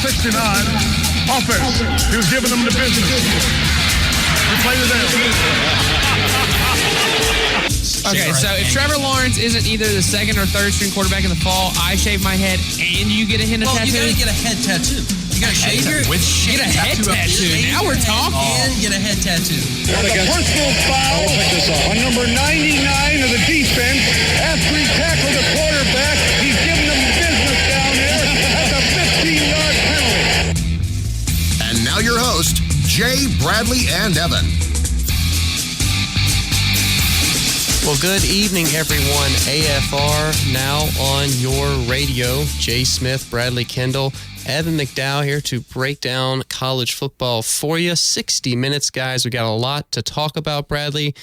69, offense. He was giving them the business. We play Okay, so if Trevor Lawrence isn't either the second or third string quarterback in the fall, I shave my head and you get a henna tattoo? Well, you gotta get a head tattoo. You gotta shave your get a head tattoo. Now we're talking. And get a head tattoo. There's a personal foul on number 99 of the defense. After he tackled the quarterback, he's giving them business down there. That's a 15-yard penalty. And now your host, Jay, Bradley, and Evan. Well, good evening, everyone. AFR now on your radio. Jay Smith, Bradley Kendall, Evan McDowell here to break down college football for you. 60 minutes, guys. We got a lot to talk about, Bradley.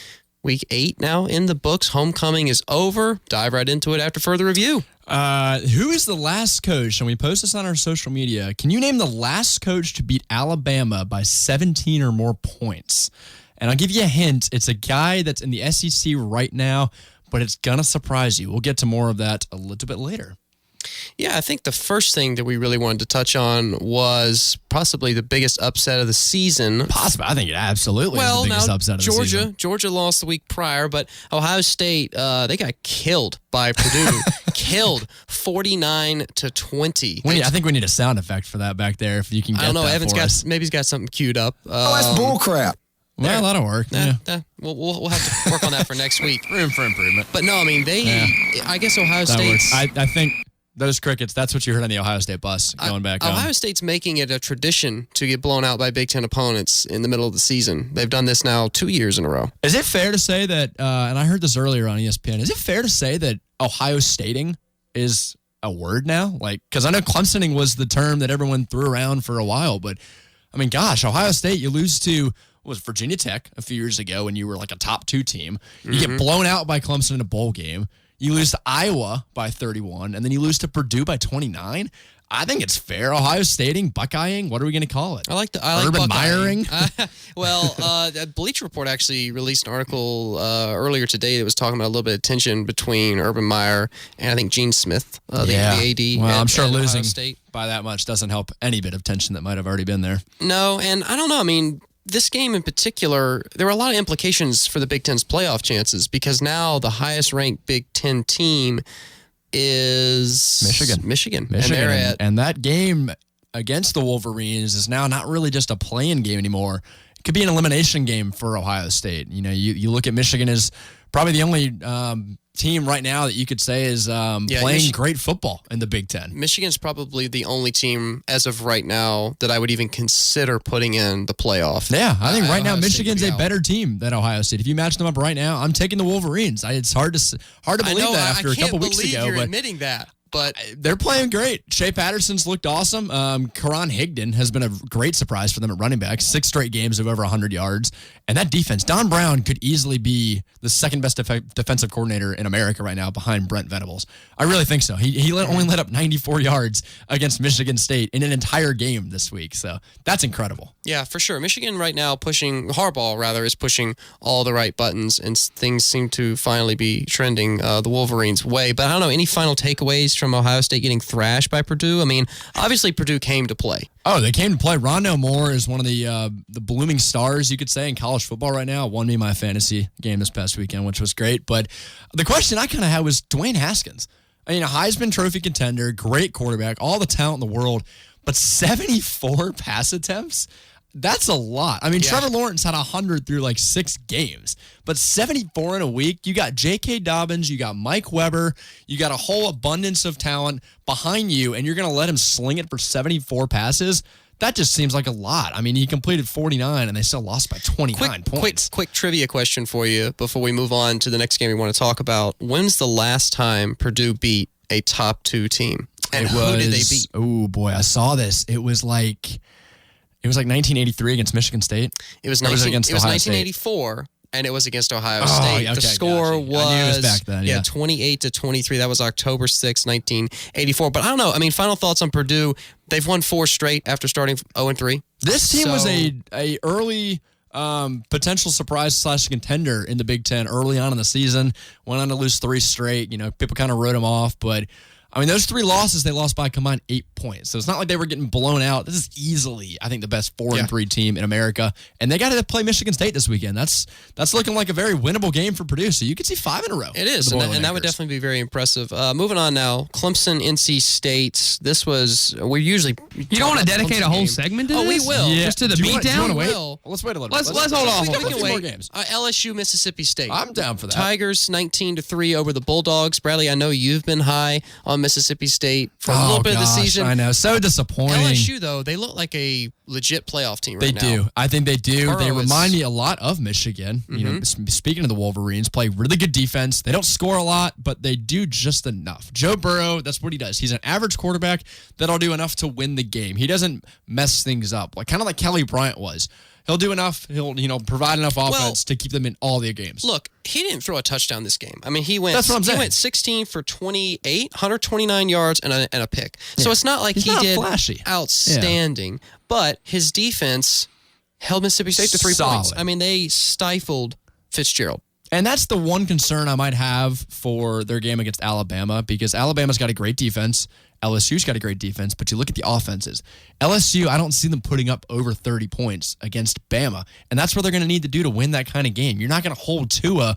Week 8 now in the books. Homecoming is over. Dive right into it after further review. Who is the last coach, and we post this on our social media, can you name the last coach to beat Alabama by 17 or more points? And I'll give you a hint. It's a guy that's in the SEC right now, but it's going to surprise you. We'll get to more of that a little bit later. Yeah, I think the first thing that we really wanted to touch on was possibly the biggest upset of the season. Possibly. I think it absolutely is the biggest upset of the season. Georgia lost the week prior, but Ohio State, they got killed by Purdue. Killed 49-20. I think we need a sound effect for that back there if you can get that. I don't know. Maybe he's got something queued up. That's bullcrap. Yeah, that'll work. Yeah. We'll have to work on that for next week. Room for improvement. But no, I mean, I guess Ohio State. I think those crickets, that's what you heard on the Ohio State bus going back home. Ohio State's making it a tradition to get blown out by Big Ten opponents in the middle of the season. They've done this now 2 years in a row. Is it fair to say that, and I heard this earlier on ESPN, is it fair to say that Ohio Stating is a word now? Because I know Clemsoning was the term that everyone threw around for a while, but I mean, gosh, Ohio State, you lose to was Virginia Tech a few years ago when you were like a top 2 team. You get blown out by Clemson in a bowl game. You lose to Iowa by 31, and then you lose to Purdue by 29. I think it's fair. Ohio Stating, Buckeying, what are we going to call it? I like Urban Meyering. Bleacher Report actually released an article earlier today that was talking about a little bit of tension between Urban Meyer and I think Gene Smith, the AD. Well, I'm sure losing Ohio State by that much doesn't help any bit of tension that might have already been there. No, and I don't know. I mean, this game in particular, there were a lot of implications for the Big Ten's playoff chances because now the highest-ranked Big Ten team is Michigan. And that game against the Wolverines is now not really just a play-in game anymore. It could be an elimination game for Ohio State. You know, you look at Michigan as probably the only team right now that you could say is playing great football in the Big Ten. Michigan's probably the only team as of right now that I would even consider putting in the playoff. Yeah, I think right now Michigan's a better team than Ohio State. If you match them up right now, I'm taking the Wolverines. It's hard to believe that after a couple weeks ago. I can't believe you're admitting that. But they're playing great. Shea Patterson's looked awesome. Karan Higdon has been a great surprise for them at running back. 6 straight games of over 100 yards. And that defense, Don Brown could easily be the second best defensive coordinator in America right now behind Brent Venables. I really think so. He only let up 94 yards against Michigan State in an entire game this week. So that's incredible. Yeah, for sure. Michigan right now Harbaugh is pushing all the right buttons, and things seem to finally be trending the Wolverines' way. But I don't know, any final takeaways from Ohio State getting thrashed by Purdue? I mean, obviously Purdue came to play. Oh, they came to play. Rondale Moore is one of the blooming stars, you could say, in college football right now. Won me my fantasy game this past weekend, which was great. But the question I kind of had was Dwayne Haskins. I mean, a Heisman Trophy contender, great quarterback, all the talent in the world, but 74 pass attempts? That's a lot. I mean, Trevor Lawrence had 100 through 6 games, but 74 in a week. You got J.K. Dobbins, you got Mike Weber, you got a whole abundance of talent behind you, and you're going to let him sling it for 74 passes? That just seems like a lot. I mean, he completed 49, and they still lost by 29 points. Quick trivia question for you before we move on to the next game we want to talk about. When's the last time Purdue beat a top 2 team? And who did they beat? Oh, boy, I saw this. It was like 1983 against Michigan State. It was 1984, and it was against Ohio State. Okay, the score was, I knew it was back then, 28-23. That was October 6, 1984. But I don't know. I mean, final thoughts on Purdue. They've won 4 straight after starting 0-3. This team was a early potential surprise / contender in the Big Ten early on in the season. Went on to lose 3 straight. You know, people kind of wrote them off, but I mean, those 3 losses, they lost by a combined 8 points. So it's not like they were getting blown out. This is easily, I think, the best 4-3 team in America. And they got to play Michigan State this weekend. That's looking like a very winnable game for Purdue. So you could see 5 in a row. It is, and that would definitely be very impressive. Moving on now, Clemson, NC State. This was, we usually... You don't want to dedicate a whole segment to this? Oh, we will. Yeah. Just to the Do you wanna beatdown? wait? Will. Let's wait a little Let's bit. hold on. We We got can a few more wait. games. LSU, Mississippi State. I'm down for that. Tigers 19-3 over the Bulldogs. Bradley, I know you've been high on Mississippi State for a little bit of the season. I know. So disappointing. LSU, though, they look like a legit playoff team right now. They do. I think they do. Burrow They is- remind me a lot of Michigan. You know, speaking of the Wolverines, play really good defense. They don't score a lot, but they do just enough. Joe Burrow, that's what he does. He's an average quarterback that'll do enough to win the game. He doesn't mess things up, kind of like Kelly Bryant was. He'll do enough. He'll provide enough offense to keep them in all their games. Look, he didn't throw a touchdown this game. I mean, he went. That's what I'm saying. He went 16 for 28, 129 yards and a pick. So Yeah. it's not like He's he not did flashy. outstanding, but his defense held Mississippi State to 3 points. Solid. I mean, they stifled Fitzgerald. And that's the one concern I might have for their game against Alabama, because Alabama's got a great defense. LSU's got a great defense, but you look at the offenses. LSU, I don't see them putting up over 30 points against Bama, and that's what they're going to need to do to win that kind of game. You're not going to hold Tua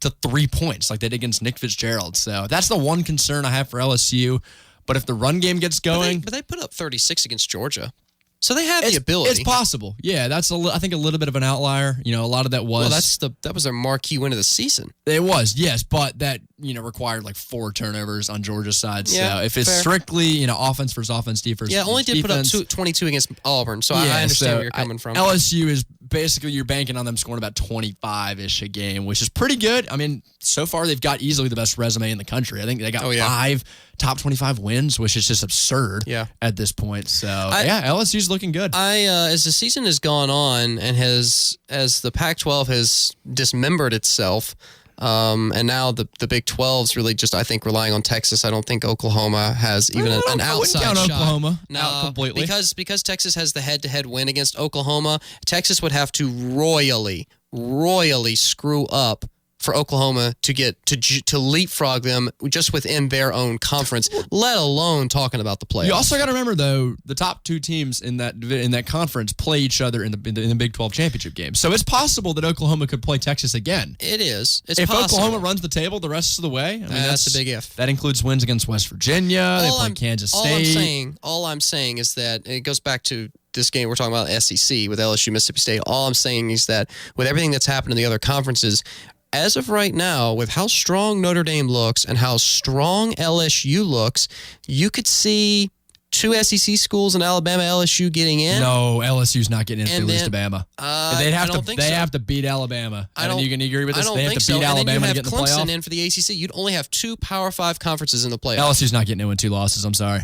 to 3 points like they did against Nick Fitzgerald. So that's the one concern I have for LSU. But if the run game gets going... But they put up 36 against Georgia. So they have the ability. It's possible. Yeah, that's I think a little bit of an outlier. A lot of that was... Well, that was their marquee win of the season. It was, yes, but that required like 4 turnovers on Georgia's side. Yeah, so if it's fair. strictly offense versus offense, defense, Yeah, only did defense, put up 22 against Auburn, so I understand where you're coming from. LSU is basically you're banking on them scoring about 25-ish a game, which is pretty good. I mean, so far they've got easily the best resume in the country. I think they got 5 top 25 wins, which is just absurd at this point. So LSU's looking good. As the season has gone on and as the Pac-12 has dismembered itself, and now the Big 12's really just, I think, relying on Texas. I don't think Oklahoma has even an outside count shot. Oklahoma No, out completely. because Texas has the head-to-head win against Oklahoma. Texas would have to royally screw up for Oklahoma to get to leapfrog them just within their own conference, let alone talking about the playoffs. You also got to remember, though, the top 2 teams in that conference play each other in the Big 12 championship game. So it's possible that Oklahoma could play Texas again. It is. It's if possible. Oklahoma runs the table the rest of the way, I mean, that's a big if. That includes wins against West Virginia. They play Kansas State. All I'm saying is that it goes back to this game we're talking about SEC with LSU, Mississippi State. All I'm saying is that with everything that's happened in the other conferences, as of right now, with how strong Notre Dame looks and how strong LSU looks, you could see 2 SEC schools in Alabama, LSU getting in. No, LSU's not getting in if they lose to Bama. They have to beat Alabama. You can agree with this? They have to beat Alabama to get in the playoff. Clemson in for the ACC. You'd only have 2 Power 5 conferences in the playoff. LSU's not getting in with 2 losses. I'm sorry.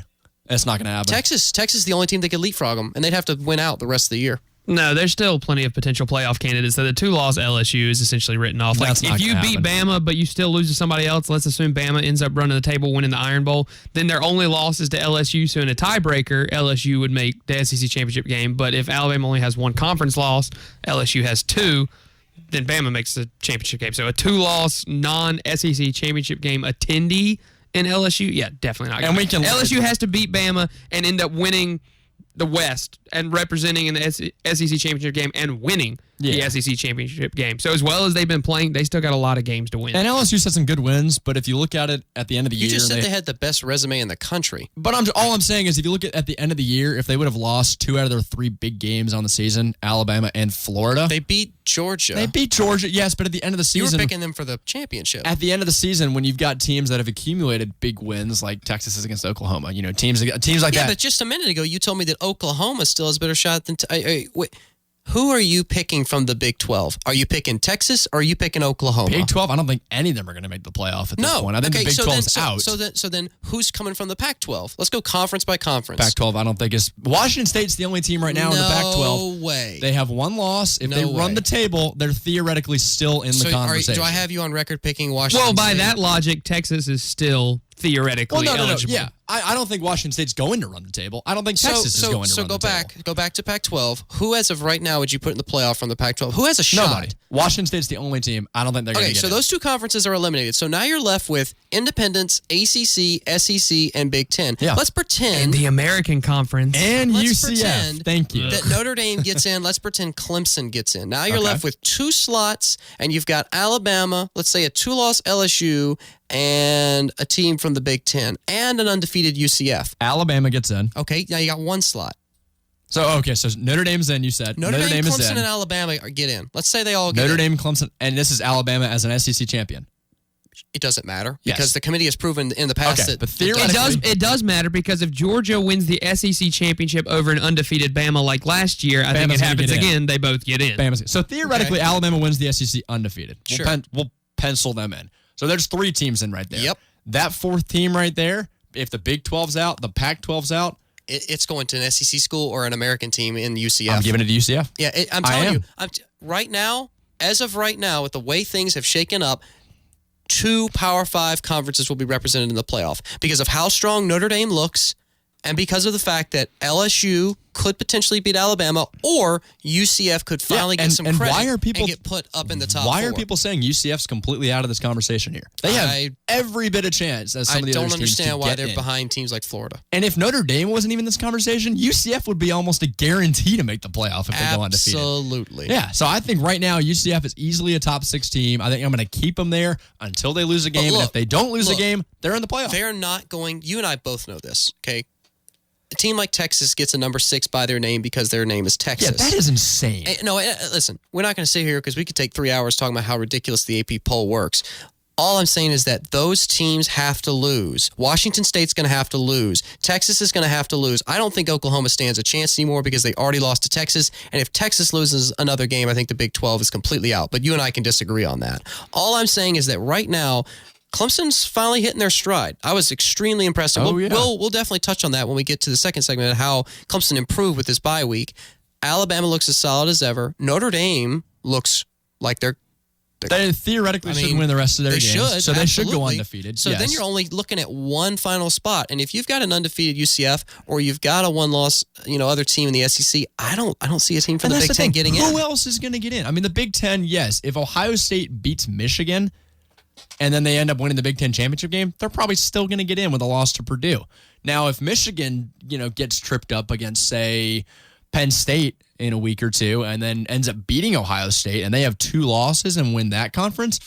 That's not going to happen. Texas is the only team that could leapfrog them, and they'd have to win out the rest of the year. No, there's still plenty of potential playoff candidates. So the 2-loss LSU is essentially written off. That's Like if you beat Bama, but you still lose to somebody else, let's assume Bama ends up running the table, winning the Iron Bowl, then their only loss is to LSU. So in a tiebreaker, LSU would make the SEC championship game. But if Alabama only has 1 conference loss, LSU has 2, then Bama makes the championship game. So a 2-loss non-SEC championship game attendee in LSU, definitely not. LSU has to beat Bama and end up winning the West and representing in the SEC championship game and winning the SEC championship game. So as well as they've been playing, they still got a lot of games to win. And LSU's had some good wins, but if you look at it at the end of the year... You just said they had the best resume in the country. But all I'm saying is if you look at the end of the year, if they would have lost 2 out of their 3 big games on the season, Alabama and Florida... They beat Georgia. Yes, but at the end of the season... You were picking them for the championship. At the end of the season, when you've got teams that have accumulated big wins, like Texas is against Oklahoma, teams like that... Yeah, but just a minute ago, you told me that Oklahoma still has a better shot than... wait. Who are you picking from the Big 12? Are you picking Texas or are you picking Oklahoma? Big 12, I don't think any of them are going to make the playoff at this point. I think the Big 12 is out. So then who's coming from the Pac-12? Let's go conference by conference. Pac-12, I don't think is... Washington State's the only team right now in the Pac-12. No way. They have 1 loss. If they run the table, they're theoretically still in the conversation. Do I have you on record picking Washington State? Well, by that logic, Texas is still theoretically eligible. Yeah. I don't think Washington State's going to run the table. I don't think Texas is going to run the table. So go back to Pac-12. Who, as of right now, would you put in the playoff from the Pac-12? Who has a shot? Nobody. Washington State's the only team. I don't think they're going to get so it. those two conferences are eliminated. So now you're left with Independence, ACC, SEC, and Big Ten. Yeah. Let's pretend The American Conference. And let's UCF. pretend Thank you. that Notre Dame gets in. Let's pretend Clemson gets in. Now you're left with 2 slots, and you've got Alabama, let's say a 2-loss LSU, and a team from the Big Ten, and an undefeated UCF. Alabama gets in. Okay, now you got 1 slot. So Notre Dame's in, you said. Notre Dame, is Clemson, in. and Alabama get in. Let's say they all get Notre in. Dame, Clemson, and this is Alabama as an SEC champion. It doesn't matter Yes. because the committee has proven in the past Okay, that but It theoretically- does matter because if Georgia wins the SEC championship over an undefeated Bama like last year, I think Bama's it gonna happens get in. again. They both get in. Bama's. So theoretically, Alabama wins the SEC undefeated. Sure. We'll pencil them in. So there's 3 teams in right there. Yep. That 4th team right there, if the Big 12's out, the Pac-12's out, it's going to an SEC school or an American team in UCF. I'm giving it to UCF. Yeah, I'm I telling am. you, right now, as of right now, with the way things have shaken up, 2 Power 5 conferences will be represented in the playoff because of how strong Notre Dame looks and because of the fact that LSU could potentially beat Alabama or UCF could finally get some and credit why are people- and get put up in the top Why 4. are people saying UCF's completely out of this conversation here? They have every bit of chance as some I of the don't other teams to understand why get they're in. behind teams like Florida. And if Notre Dame wasn't even in this conversation, UCF would be almost a guarantee to make the playoff if they go undefeated. Absolutely. Yeah, so I think right now UCF is easily a top 6 team. I think I'm going to keep them there until they lose a game. And if they don't lose a game, they're in the playoff. They're not going. You and I both know this, okay? A team like Texas gets a number 6 by their name because their name is Texas. Yeah, that is insane. Listen, we're not going to sit here because we could take 3 hours talking about how ridiculous the AP poll works. All I'm saying is that those teams have to lose. Washington State's going to have to lose. Texas is going to have to lose. I don't think Oklahoma stands a chance anymore because they already lost to Texas. And if Texas loses another game, I think the Big 12 is completely out. But you and I can disagree on that. All I'm saying is that right now, Clemson's finally hitting their stride. I was extremely impressed. And we'll definitely touch on that when we get to the second segment of how Clemson improved with this bye week. Alabama looks as solid as ever. Notre Dame looks like They theoretically should win the rest of their games. So they should go undefeated. So then you're only looking at one final spot. And if you've got an undefeated UCF or you've got a 1-loss, other team in the SEC, I don't see a team from the Big Ten getting in. Who else is going to get in? I mean, the Big Ten, yes. If Ohio State beats Michigan and then they end up winning the Big Ten championship game, they're probably still going to get in with a loss to Purdue. Now, if Michigan, gets tripped up against, say, Penn State in a week or two and then ends up beating Ohio State and they have 2 losses and win that conference,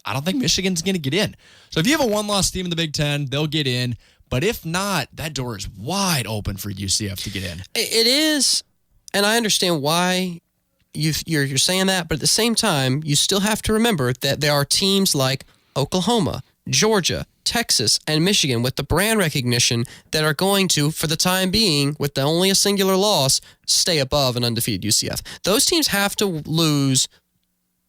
I don't think Michigan's going to get in. So if you have a 1-loss team in the Big Ten, they'll get in. But if not, that door is wide open for UCF to get in. It is, and I understand why you're saying that, but at the same time, you still have to remember that there are teams like Oklahoma, Georgia, Texas, and Michigan with the brand recognition that are going to, for the time being, with only a singular loss, stay above an undefeated UCF. Those teams have to lose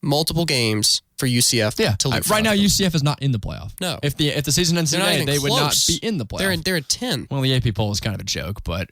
multiple games for UCF to leave. Right now, UCF is not in the playoff. No. If the season ends today, they would not be in the playoff. They're at 10. Well, the AP poll is kind of a joke, but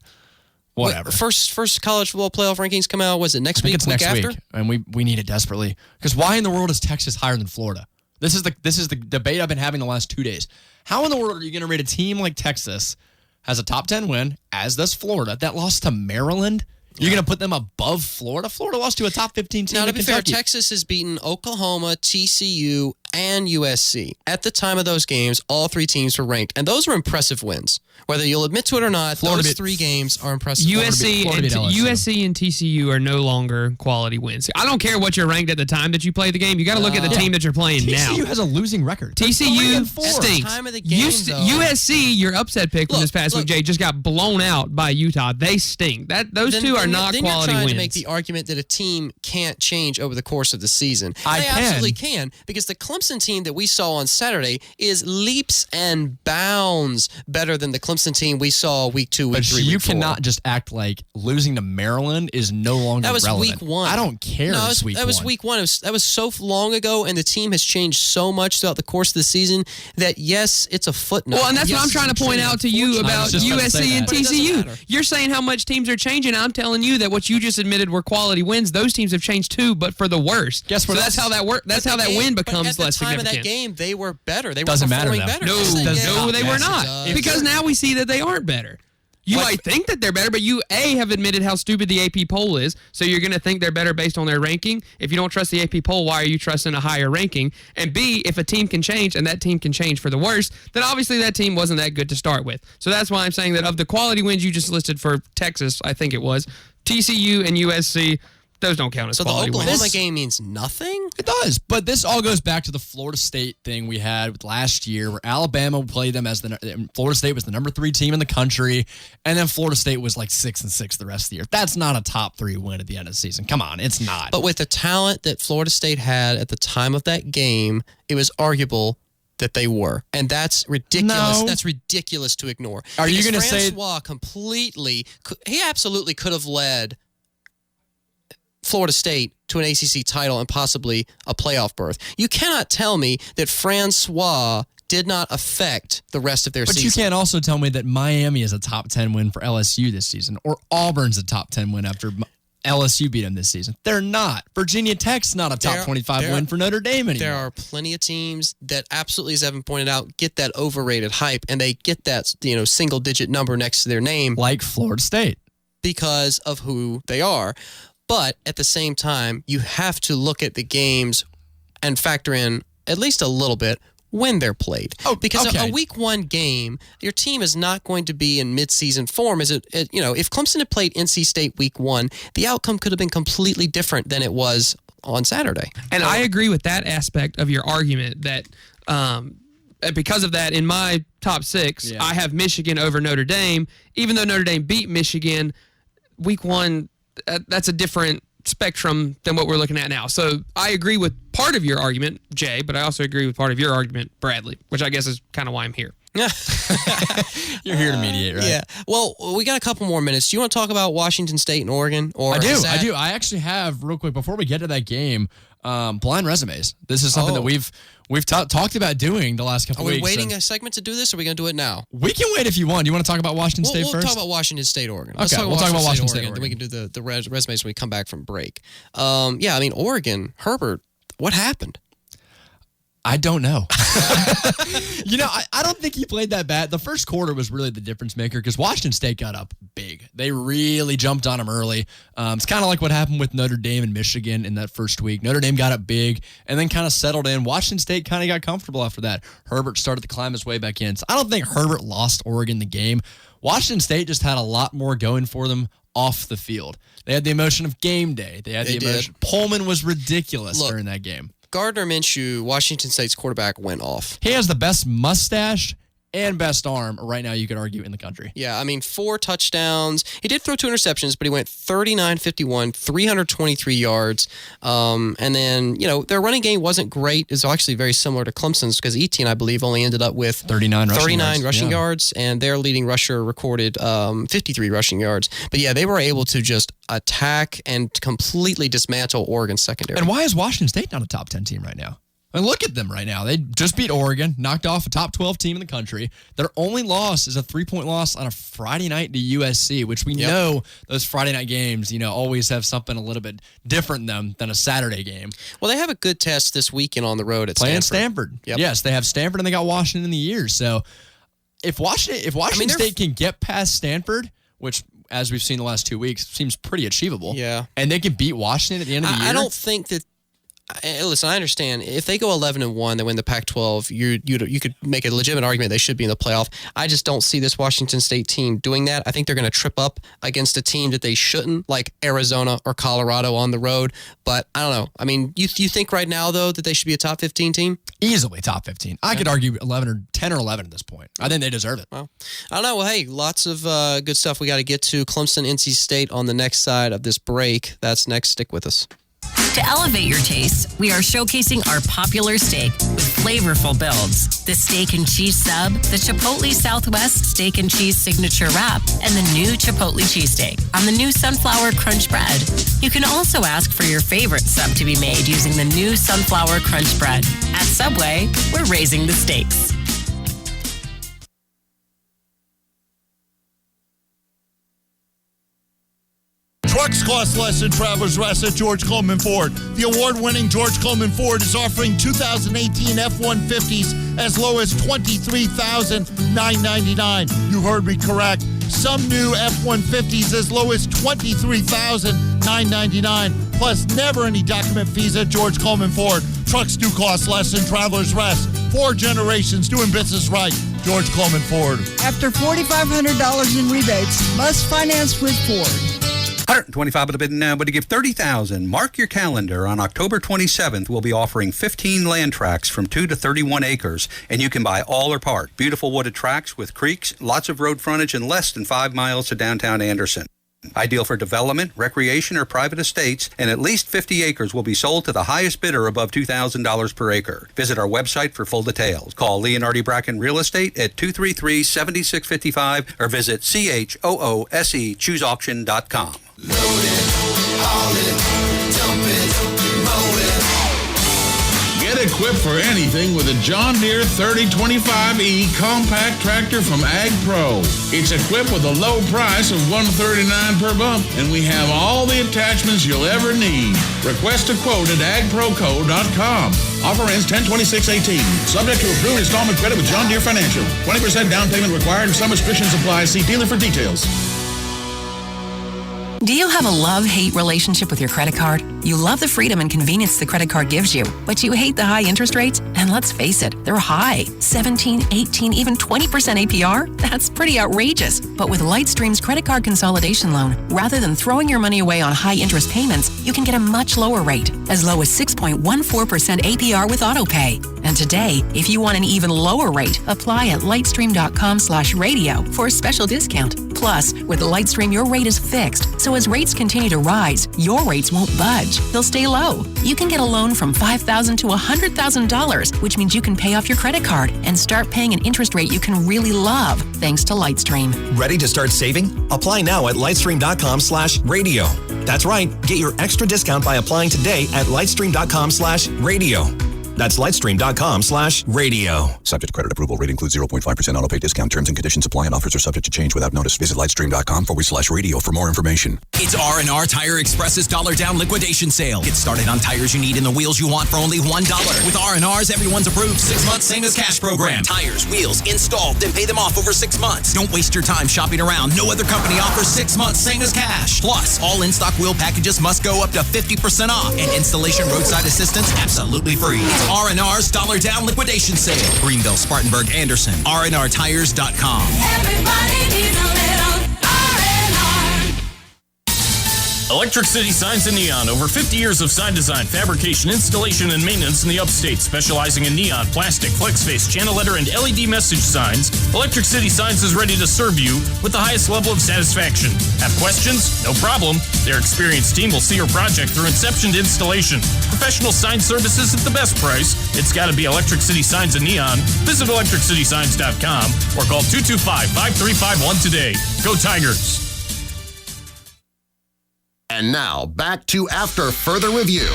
whatever. First college football playoff rankings come out, was it next I think week? it's next after? week, and we need it desperately. Because why in the world is Texas higher than Florida? This is the debate I've been having the last 2 days. How in the world are you going to rate a team like Texas has a top 10 win, as does Florida, that lost to Maryland? You're going to put them above Florida? Florida lost to a top 15 team Now, to in be fair, Kentucky. Texas has beaten Oklahoma, TCU, and USC. At the time of those games, all 3 teams were ranked, and those were impressive wins. Whether you'll admit to it or not, those 3 games are impressive. USC and TCU are no longer quality wins. I don't care what you're ranked at the time that you play the game. You got to look at the team that you're playing now. TCU has a losing record. TCU stinks. At the time of the game, USC, your upset pick from this past week, Jay, just got blown out by Utah. They stink. Those two are not then quality you're trying wins. to make the argument that a team can't change over the course of the season. I they can. absolutely can, because the Clemson team that we saw on Saturday is leaps and bounds better than the Clemson team we saw week 2, week 3, you week 4. cannot just act like losing to Maryland is no longer That was relevant. week 1. I don't care. No, it's week that was 1. week 1. That was so long ago, and the team has changed so much throughout the course of the season that, yes, it's a footnote. Well, and that's Yes, what I'm trying to point out to you about I was just about to say USC and that. But it doesn't TCU. matter. You're saying how much teams are changing. I'm telling you that what you just admitted were quality wins. Those teams have changed too, but for the worst. Guess what So that's else? how that work. That's how that win becomes less time of that significant. game, they were better. They Doesn't were matter performing now. better. No, Yes, no, they were yes, it not. does. Because now we see that they aren't better. You might think that they're better, but you, A, have admitted how stupid the AP poll is, so you're going to think they're better based on their ranking. If you don't trust the AP poll, why are you trusting a higher ranking? And B, if a team can change, and that team can change for the worse, then obviously that team wasn't that good to start with. So that's why I'm saying that of the quality wins you just listed for Texas, I think it was, TCU and USC, those don't count as So the quality Oklahoma wins. game means nothing? It does, but this all goes back to the Florida State thing we had with last year, where Alabama played them as Florida State was the number 3 team in the country, and then Florida State was like 6-6 the rest of the year. That's not a top 3 win at the end of the season. Come on, it's not. But with the talent that Florida State had at the time of that game, it was arguable that they were. And that's ridiculous. No. That's ridiculous to ignore. Are you Because gonna say- Francois he absolutely could have led Florida State to an ACC title and possibly a playoff berth. You cannot tell me that Francois did not affect the rest of their But season. you can't also tell me that Miami is a top 10 win for LSU this season, or Auburn's a top 10 win after LSU beat them this season. They're not. Virginia Tech's not a top 25 win for Notre Dame anymore. There are plenty of teams that absolutely, as Evan pointed out, get that overrated hype, and they get that single-digit number next to their name like Florida State because of who they are. But at the same time, you have to look at the games and factor in at least a little bit when they're played. Oh, because okay. a week 1 game, your team is not going to be in mid-season form. If Clemson had played NC State week 1, the outcome could have been completely different than it was on Saturday. And I agree with that aspect of your argument that because of that, in my top 6, I have Michigan over Notre Dame. Even though Notre Dame beat Michigan, week 1, that's a different spectrum than what we're looking at now. So I agree with part of your argument, Jay, but I also agree with part of your argument, Bradley, which I guess is kind of why I'm here. You're here to mediate, right? Yeah. Well, we got a couple more minutes. Do you want to talk about Washington State and Oregon? Or I do. I actually have, real quick, before we get to that game, blind resumes. This is something that we've talked about doing the last couple Are we weeks. waiting a segment to do this, or are we going to do it now? We can wait if you want. Do you want to talk about Washington State We'll first? talk about Washington State, Oregon. Okay, we'll talk about Washington State, Oregon. Then we can do the resumes when we come back from break. Oregon, Herbert, what happened? I don't know. I don't think he played that bad. The first quarter was really the difference maker because Washington State got up big. They really jumped on him early. It's kind of like what happened with Notre Dame and Michigan in that first week. Notre Dame got up big and then kind of settled in. Washington State kind of got comfortable after that. Herbert started to climb his way back in. So I don't think Herbert lost Oregon the game. Washington State just had a lot more going for them off the field. They had the emotion of game day. They had the emotion. Pullman was ridiculous during that game. Gardner Minshew, Washington State's quarterback, went off. He has the best mustache and best arm right now, you could argue, in the country. Yeah, 4 touchdowns. He did throw 2 interceptions, but he went 39-51, 323 yards. And then, their running game wasn't great. It's actually very similar to Clemson's because Etienne, I believe, only ended up with 39 rushing yards, and their leading rusher recorded 53 rushing yards. But yeah, they were able to just attack and completely dismantle Oregon's secondary. And why is Washington State not a top 10 team right now? And look at them right now. They just beat Oregon, knocked off a top 12 team in the country. Their only loss is a 3-point loss on a Friday night to USC, which we know those Friday night games, always have something a little bit different than a Saturday game. Well, they have a good test this weekend on the road at Playing Stanford. Stanford. Yes, they have Stanford and they got Washington in the year. So if Washington State can get past Stanford, which as we've seen the last 2 weeks, seems pretty achievable. Yeah. And they can beat Washington at the end of the year. I don't think that. Listen, I understand. If they go 11-1, they win the Pac-12. You could make a legitimate argument they should be in the playoff. I just don't see this Washington State team doing that. I think they're going to trip up against a team that they shouldn't, like Arizona or Colorado on the road. But I don't know. You think right now though that they should be a top 15 team? Easily top 15. I could argue 11 or 10 or 11 at this point. I think they deserve it. Well, I don't know. Well, hey, lots of good stuff we got to get to. Clemson, NC State on the next side of this break. That's next. Stick with us. To elevate your taste, we are showcasing our popular steak with flavorful builds. The steak and cheese sub, the Chipotle Southwest steak and cheese signature wrap, and the new Chipotle cheesesteak on the new Sunflower Crunch bread. You can also ask for your favorite sub to be made using the new Sunflower Crunch bread. At Subway, we're raising the stakes. Trucks cost less than Travelers Rest at George Coleman Ford. The award-winning George Coleman Ford is offering 2018 F-150s as low as $23,999. You heard me correct. Some new F-150s as low as $23,999. Plus, never any document fees at George Coleman Ford. Trucks do cost less than Travelers Rest. 4 generations doing business right. George Coleman Ford. After $4,500 in rebates, must finance with Ford. 125 of the bid now, but to give 30,000. Mark your calendar. On October 27th, we'll be offering 15 land tracts from 2 to 31 acres, and you can buy all or part. Beautiful wooded tracts with creeks, lots of road frontage, and less than 5 miles to downtown Anderson. Ideal for development, recreation, or private estates, and at least 50 acres will be sold to the highest bidder above $2,000 per acre. Visit our website for full details. Call Leonardi Bracken Real Estate at 233-7655 or visit CHOOSEChooseauction.com. Load it, haul it, dump it, mow it. Get equipped for anything with a John Deere 3025E compact tractor from Ag Pro. It's equipped with a low price of $139 per bump, and we have all the attachments you'll ever need. Request a quote at agproco.com. Offer ends 10/26/18. Subject to approved installment credit with John Deere Financial. 20% down payment required and some restrictions apply. See dealer for details. Do you have a love-hate relationship with your credit card? You love the freedom and convenience the credit card gives you, but you hate the high interest rates? And let's face it, they're high. 17, 18, even 20% APR? That's pretty outrageous. But with Lightstream's credit card consolidation loan, rather than throwing your money away on high interest payments, you can get a much lower rate, as low as 6.14% APR with AutoPay. And today, if you want an even lower rate, apply at lightstream.com/radio for a special discount. Plus, with Lightstream, your rate is fixed, so as rates continue to rise, your rates won't budge. They'll stay low. You can get a loan from $5,000 to $100,000, which means you can pay off your credit card and start paying an interest rate you can really love, thanks to Lightstream. Ready to start saving? Apply now at lightstream.com/radio. That's right. Get your extra discount by applying today at lightstream.com/radio. That's lightstream.com/radio. Subject to credit approval. Rate includes 0.5% auto pay discount. Terms and conditions apply, and offers are subject to change without notice. Visit lightstream.com/radio for more information. It's R&R Tire Express's Dollar Down Liquidation Sale. Get started on tires you need and the wheels you want for only $1. With R&R's Everyone's Approved 6-month same as cash program. Tires, wheels, installed, then pay them off over 6 months. Don't waste your time shopping around. No other company offers 6 months same as cash. Plus, all in-stock wheel packages must go up to 50% off. And installation roadside assistance absolutely free. It's R&R's Dollar Down Liquidation Sale. Greenville, Spartanburg, Anderson. RNRTires.com. Everybody needs a little R&R. Electric City Signs and Neon. Over 50 years of sign design, fabrication, installation, and maintenance in the upstate. Specializing in neon, plastic, flex face, channel letter, and LED message signs, Electric City Signs is ready to serve you with the highest level of satisfaction. Have questions? No problem. Their experienced team will see your project through inception to installation. Professional sign services at the best price. It's got to be Electric City Signs and Neon. Visit electricitysigns.com or call 225-5351 today. Go Tigers. And now, back to After Further Review.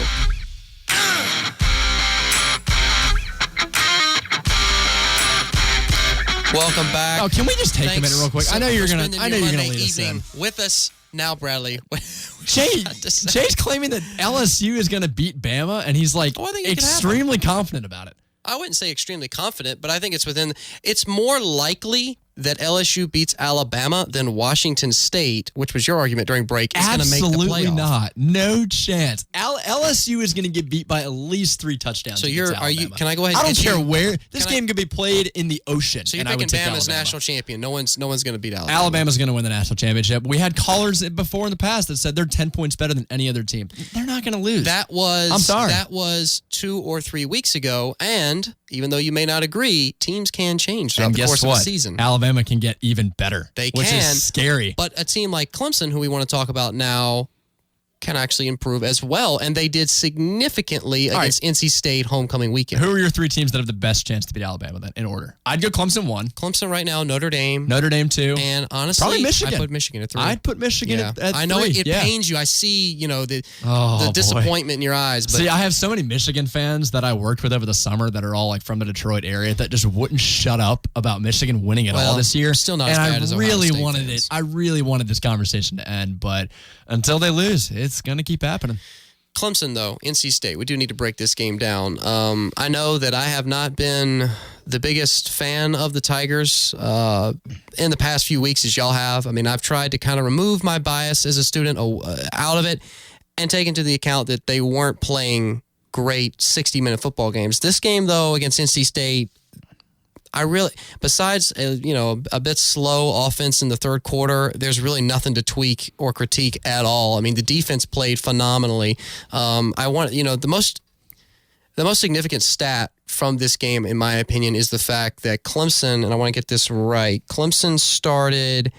Welcome back. Oh, can we just take Thanks a minute real quick? so I know you're much for gonna. spending I know your you're gonna Monday lead us evening in. with us now, Bradley. Jay's claiming that LSU is going to beat Bama, and he's like I think it could extremely confident about it. I wouldn't say extremely confident, but I think it's more likely that LSU beats Alabama than Washington State, which was your argument during break, is going to make the playoff. Absolutely not. No chance. LSU is going to get beat by at least 3 touchdowns. So against Alabama. can I go ahead? I and don't get care you- where. This game could be played in the ocean. So you're and I would picking take Bama's Alabama. national champion. No one's going to beat Alabama. Alabama's going to win the national championship. We had callers before in the past that said they're 10 points better than any other team. They're not going to lose. I'm sorry. That was 2 or 3 weeks ago, and even though you may not agree, teams can change throughout and the guess course what? of the season. Alabama can get even better. They which can. is scary. But a team like Clemson, who we want to talk about now, can actually improve as well, and they did significantly against NC State homecoming weekend. Who are your three teams that have the best chance to beat Alabama then, in order? I'd go Clemson 1. Clemson right now, Notre Dame 2. And honestly, probably Michigan. I put Michigan at 3. I'd put Michigan at 3. I know it pains you. I see, the disappointment in your eyes. But see, I have so many Michigan fans that I worked with over the summer that are all like from the Detroit area that just wouldn't shut up about Michigan winning it all this year. Still not as bad as Ohio State fans. I really wanted this conversation to end, but until they lose, it's going to keep happening. Clemson, though, NC State, we do need to break this game down. I know that I have not been the biggest fan of the Tigers in the past few weeks as y'all have. I mean, I've tried to kind of remove my bias as a student out of it and take into the account that they weren't playing great 60-minute football games. This game, though, against NC State, besides a bit slow offense in the third quarter, there's really nothing to tweak or critique at all. I mean, the defense played phenomenally. The most significant stat from this game, in my opinion, is the fact that Clemson, and I want to get this right, Clemson started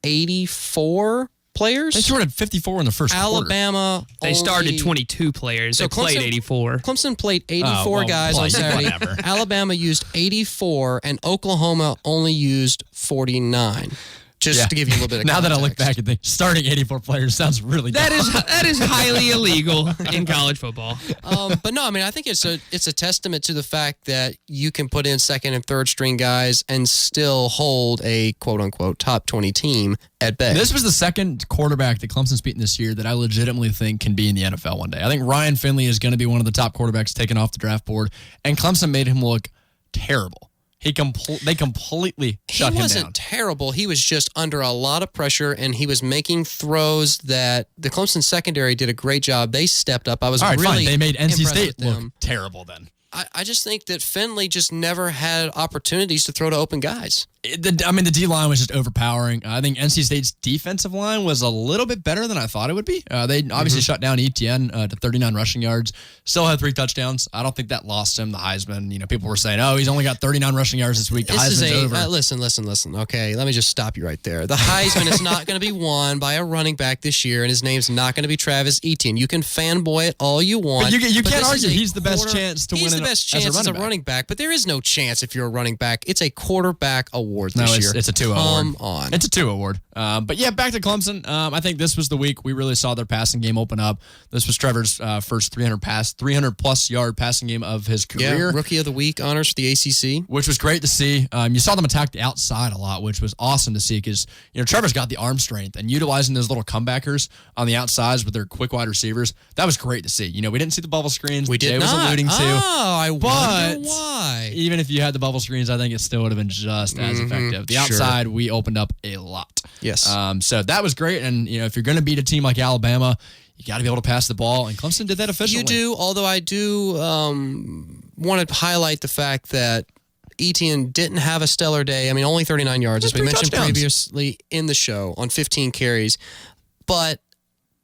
84 players. They started 54 in the first quarter. Alabama They started 22 players. They played 84. Clemson played 84 guys on Saturday. Alabama used 84, and Oklahoma only used 49. Just to give you a little bit of now context. that I look back and think, starting 84 players sounds really dumb. That is highly illegal in college football. But no, I mean, I think it's a testament to the fact that you can put in second and third string guys and still hold a quote-unquote top 20 team at bay. This was the second quarterback that Clemson's beaten this year that I legitimately think can be in the NFL one day. I think Ryan Finley is going to be one of the top quarterbacks taken off the draft board, and Clemson made him look terrible. They completely shut him down. He wasn't terrible. He was just under a lot of pressure, and he was making throws that the Clemson secondary did a great job. They stepped up. I was really fine. They made NC impressed State with them. look terrible then. I just think that Finley just never had opportunities to throw to open guys. The D-line was just overpowering. I think NC State's defensive line was a little bit better than I thought it would be. They obviously shut down Etienne to 39 rushing yards. Still had 3 touchdowns. I don't think that lost him the Heisman. People were saying, he's only got 39 rushing yards this week. The Heisman's over. Listen. Okay, let me just stop you right there. The Heisman is not going to be won by a running back this year, and his name's not going to be Travis Etienne. You can fanboy it all you want. But you can't argue he's the best chance to win He's the best chance as a running back, but there is no chance if you're a running back. It's a quarterback award this year. It's a 2 award. Come on. It's a 2 award. But yeah, back to Clemson. I think this was the week we really saw their passing game open up. This was Trevor's first 300-plus yard passing game of his career. Yeah, Rookie of the Week honors for the ACC. Which was great to see. You saw them attack the outside a lot, which was awesome to see because, Trevor's got the arm strength and utilizing those little comebackers on the outsides with their quick wide receivers. That was great to see. We didn't see the bubble screens. We did Jay not. was alluding to. I wonder why. Even if you had the bubble screens, I think it still would have been just as effective. The outside, we opened up a lot. Yes. So that was great. And, if you're going to beat a team like Alabama, you got to be able to pass the ball. And Clemson did that efficiently. You do, although I do want to highlight the fact that Etienne didn't have a stellar day. I mean, only 39 yards, as we mentioned previously in the show, on 15 carries. But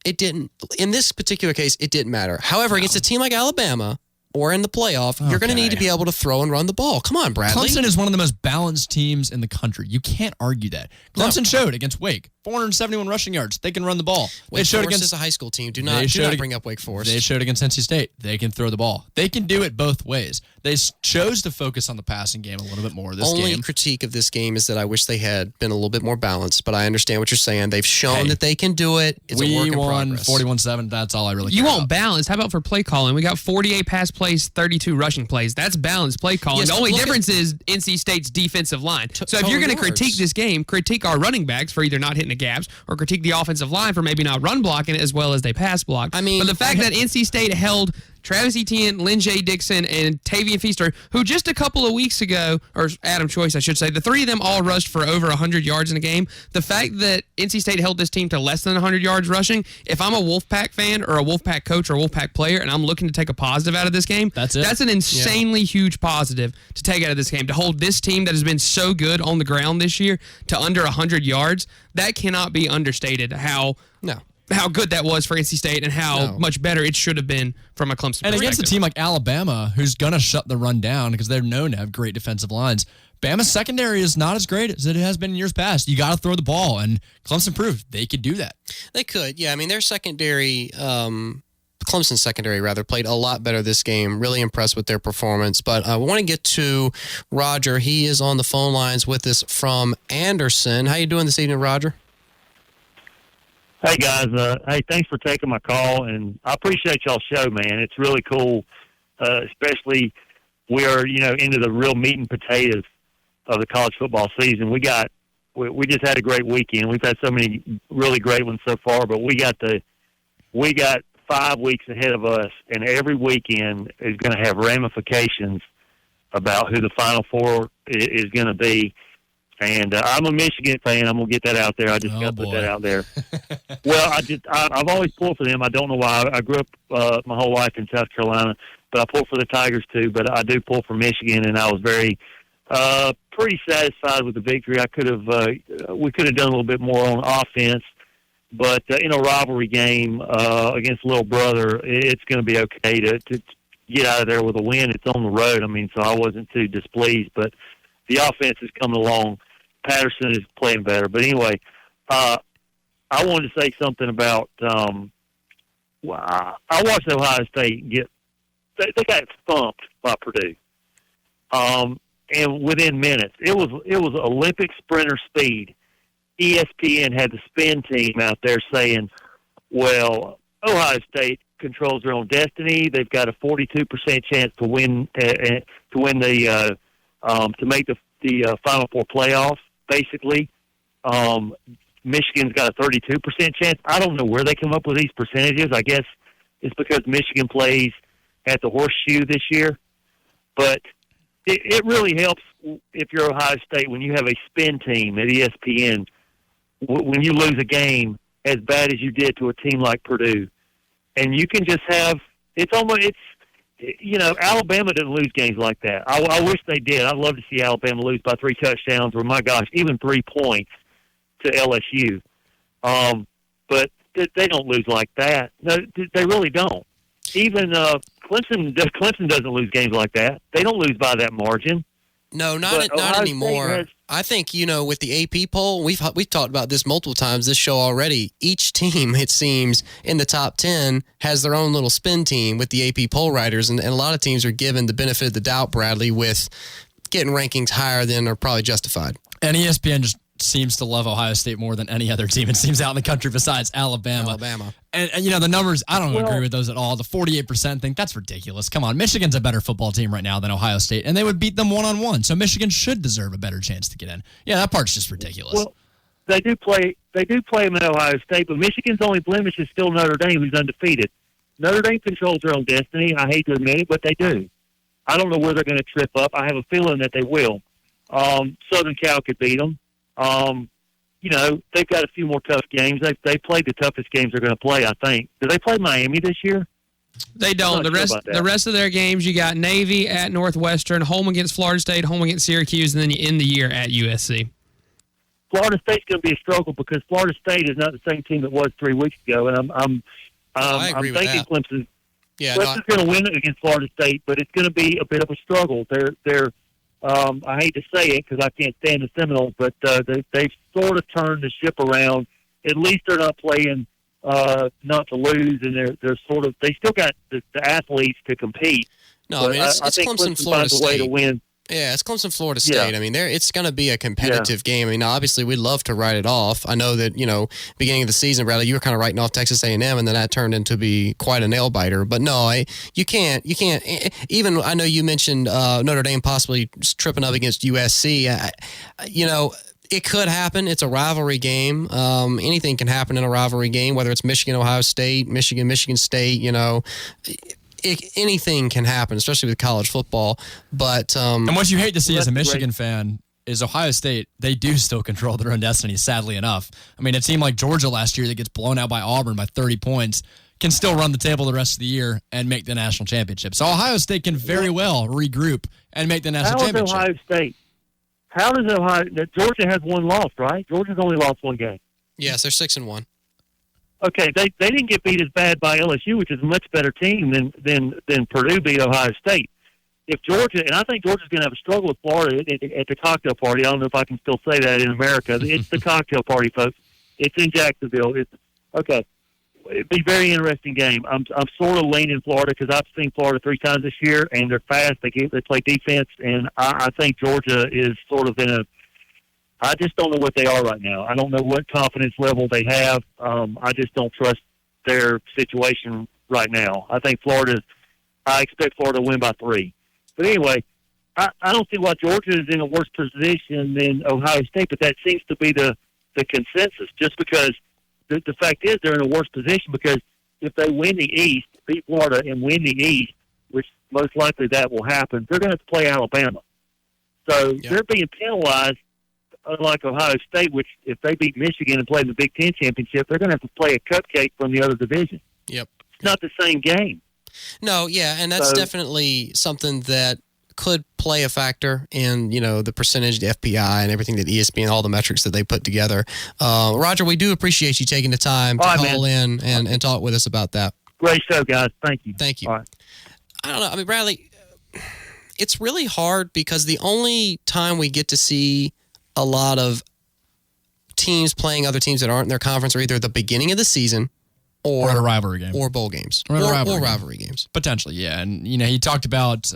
it didn't, in this particular case, it didn't matter. However, against a team like Alabama, or in the playoff, you're going to need to be able to throw and run the ball. Come on, Bradley. Clemson is one of the most balanced teams in the country. You can't argue that. Clemson showed against Wake, 471 rushing yards. They can run the ball. Wake Forest is a high school team. Do not bring up Wake Forest. They showed against NC State. They can throw the ball. They can do it both ways. They chose to focus on the passing game a little bit more this game. Only critique of this game is that I wish they had been a little bit more balanced, but I understand what you're saying. They've shown that they can do it. It's a work in progress. We won 41-7. That's all I really care You about. want balance. How about for play calling? We got 48 pass plays, 32 rushing plays. That's balanced play calling. Yes, the only difference is NC State's defensive line. So if you're going to critique this game, critique our running backs for either not hitting the gaps or critique the offensive line for maybe not run blocking it as well as they pass block. I mean, but the fact that NC State held Travis Etienne, Lynn J. Dixon, and Tavian Feaster, who just a couple of weeks ago, or Adam Choice, I should say, the three of them all rushed for over 100 yards in a game. The fact that NC State held this team to less than 100 yards rushing, if I'm a Wolfpack fan or a Wolfpack coach or a Wolfpack player and I'm looking to take a positive out of this game, that's an insanely huge positive to take out of this game. To hold this team that has been so good on the ground this year to under 100 yards, that cannot be understated how how good that was for NC State and how much better it should have been from a Clemson perspective. And against a team like Alabama, who's going to shut the run down because they're known to have great defensive lines, Bama's secondary is not as great as it has been in years past. You got to throw the ball, and Clemson proved they could do that. They could, yeah. I mean, their secondary, Clemson's secondary, rather, played a lot better this game. Really impressed with their performance. But we want to get to Roger. He is on the phone lines with us from Anderson. How you doing this evening, Roger? Hey, guys. Hey, thanks for taking my call, and I appreciate y'all's show, man. It's really cool, especially we are, into the real meat and potatoes of the college football season. We just had a great weekend. We've had so many really great ones so far, but we got 5 weeks ahead of us, and every weekend is going to have ramifications about who the Final Four is going to be. And I'm a Michigan fan. I'm gonna get that out there. I just got to put that out there. Well, I've always pulled for them. I don't know why. I grew up my whole life in South Carolina, but I pull for the Tigers too. But I do pull for Michigan, and I was very pretty satisfied with the victory. We could have done a little bit more on offense, but in a rivalry game against little brother, it's going to be okay to get out of there with a win. It's on the road. I mean, so I wasn't too displeased, but the offense is coming along. Patterson is playing better. But anyway, I wanted to say something about I watched Ohio State they got thumped by Purdue. And within minutes, it was Olympic sprinter speed. ESPN had the spin team out there saying, well, Ohio State controls their own destiny. They've got a 42% chance to win to make the Final Four playoffs, basically. Michigan's got a 32% chance. I don't know where they come up with these percentages. I guess it's because Michigan plays at the Horseshoe this year. But it really helps if you're Ohio State when you have a spin team at ESPN, when you lose a game as bad as you did to a team like Purdue. And you can just have Alabama didn't lose games like that. I wish they did. I'd love to see Alabama lose by 3 touchdowns or, my gosh, even 3 points to LSU. But they don't lose like that. No, they really don't. Even Clemson doesn't lose games like that. They don't lose by that margin. No, not anymore. I think, with the AP poll, we've talked about this multiple times this show already. Each team, it seems, in the top 10 has their own little spin team with the AP poll writers, and a lot of teams are given the benefit of the doubt, Bradley, with getting rankings higher than are probably justified. And ESPN just seems to love Ohio State more than any other team, it seems, out in the country besides Alabama. And the numbers, I don't agree with those at all. The 48% thing, that's ridiculous. Come on, Michigan's a better football team right now than Ohio State, and they would beat them one-on-one. So Michigan should deserve a better chance to get in. Yeah, that part's just ridiculous. Well, they do play them at Ohio State, but Michigan's only blemish is still Notre Dame, who's undefeated. Notre Dame controls their own destiny. I hate to admit it, but they do. I don't know where they're going to trip up. I have a feeling that they will. Southern Cal could beat them. They've got a few more tough games. They played the toughest games they're going to play, I think. Do they play Miami this year? They don't. The rest of their games, you got Navy at Northwestern, home against Florida State, home against Syracuse, and then you end the year at USC. Florida State's going to be a struggle because Florida State is not the same team it was 3 weeks ago, and I'm thinking Clemson. Yeah, Clemson's going to win against Florida State, but it's going to be a bit of a struggle. They're I hate to say it because I can't stand the Seminoles, but they've sort of turned the ship around. At least they're not playing not to lose, and they still got the athletes to compete. No, I mean it's think Clemson, Florida finds a way State. to win. Yeah, it's Clemson, Florida State. I mean, it's going to be a competitive game. I mean, obviously, we'd love to write it off. I know that, beginning of the season, Bradley, you were kind of writing off Texas A&M, and then that turned into be quite a nail-biter. But no, you can't. Even, I know you mentioned Notre Dame possibly tripping up against USC. It could happen. It's a rivalry game. Anything can happen in a rivalry game, whether it's Michigan, Ohio State, Michigan State, anything can happen, especially with college football. But and what you hate to see as a Michigan fan is Ohio State, they do still control their own destiny, sadly enough. I mean, a team like Georgia last year that gets blown out by Auburn by 30 points can still run the table the rest of the year and make the national championship. So Ohio State can very well regroup and make the national championship. How does Ohio – Georgia has one loss, right? Georgia's only lost one game. Yes, they're 6-1. okay, they didn't get beat as bad by LSU, which is a much better team than Purdue beat Ohio State. If Georgia, and I think Georgia's going to have a struggle with Florida at the cocktail party. I don't know if I can still say that in America. It's the cocktail party, folks. It's in Jacksonville. Okay. It'd be a very interesting game. I'm sort of leaning Florida because I've seen Florida 3 times this year, and they're fast. They play defense, and I think Georgia is sort of in a. I just don't know what they are right now. I don't know what confidence level they have. I just don't trust their situation right now. I think I expect Florida to win by 3. But anyway, I don't see why Georgia is in a worse position than Ohio State, but that seems to be the consensus, just because the fact is they're in a worse position because if they win the East, beat Florida and win the East, which most likely that will happen, they're going to have to play Alabama. So they're being penalized, unlike Ohio State, which if they beat Michigan and play the Big Ten championship, they're going to have to play a cupcake from the other division. Yep. It's not the same game. No, yeah, and that's definitely something that could play a factor in, the percentage, the FPI, and everything that ESPN, all the metrics that they put together. Roger, we do appreciate you taking the time to call in and talk with us about that. Great show, guys. Thank you. Thank you. All right. I don't know. I mean, Bradley, it's really hard because the only time we get to see a lot of teams playing other teams that aren't in their conference are either the beginning of the season or a rivalry game. Or bowl games. Or rivalry games. Potentially, yeah. And, he talked about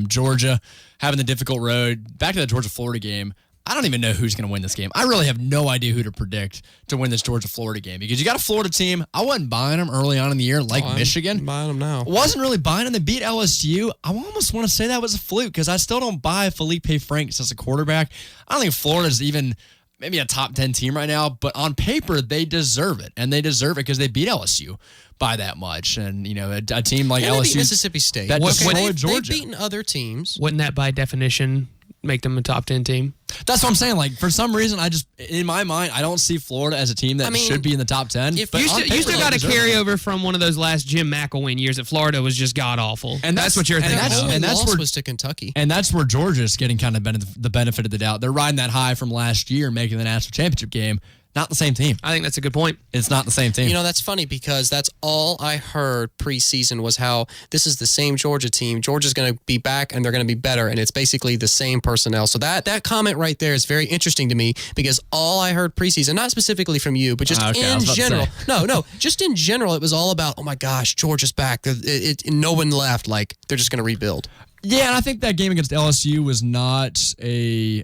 Georgia having the difficult road. Back to that Georgia-Florida game, I don't even know who's going to win this game. I really have no idea who to predict to win this Georgia-Florida game because you got a Florida team. I wasn't buying them early on in the year like Michigan. I'm buying them now. Wasn't really buying them. They beat LSU. I almost want to say that was a fluke because I still don't buy Felipe Franks as a quarterback. I don't think Florida's even maybe a top 10 team right now, but on paper, they deserve it. And they deserve it because they beat LSU by that much. And, a team like LSU. Mississippi State. That destroyed Georgia. They've beaten other teams. Wouldn't that, by definition, make them a top 10 team? That's what I'm saying. Like, for some reason, in my mind, I don't see Florida as a team that should be in the top 10. You still got a carryover from one of those last Jim McElwain years that Florida was just god-awful. And that's what you're thinking of. And that's where was to Kentucky. And that's where Georgia's getting kind of the benefit of the doubt. They're riding that high from last year, making the national championship game. Not the same team. I think that's a good point. It's not the same team. That's funny because that's all I heard preseason was how this is the same Georgia team. Georgia's going to be back and they're going to be better, and it's basically the same personnel. So that comment right there is very interesting to me because all I heard preseason, not specifically from you, but just in general. Just in general, it was all about, oh my gosh, Georgia's back. No one left. Like, they're just going to rebuild. Yeah, and I think that game against LSU was not a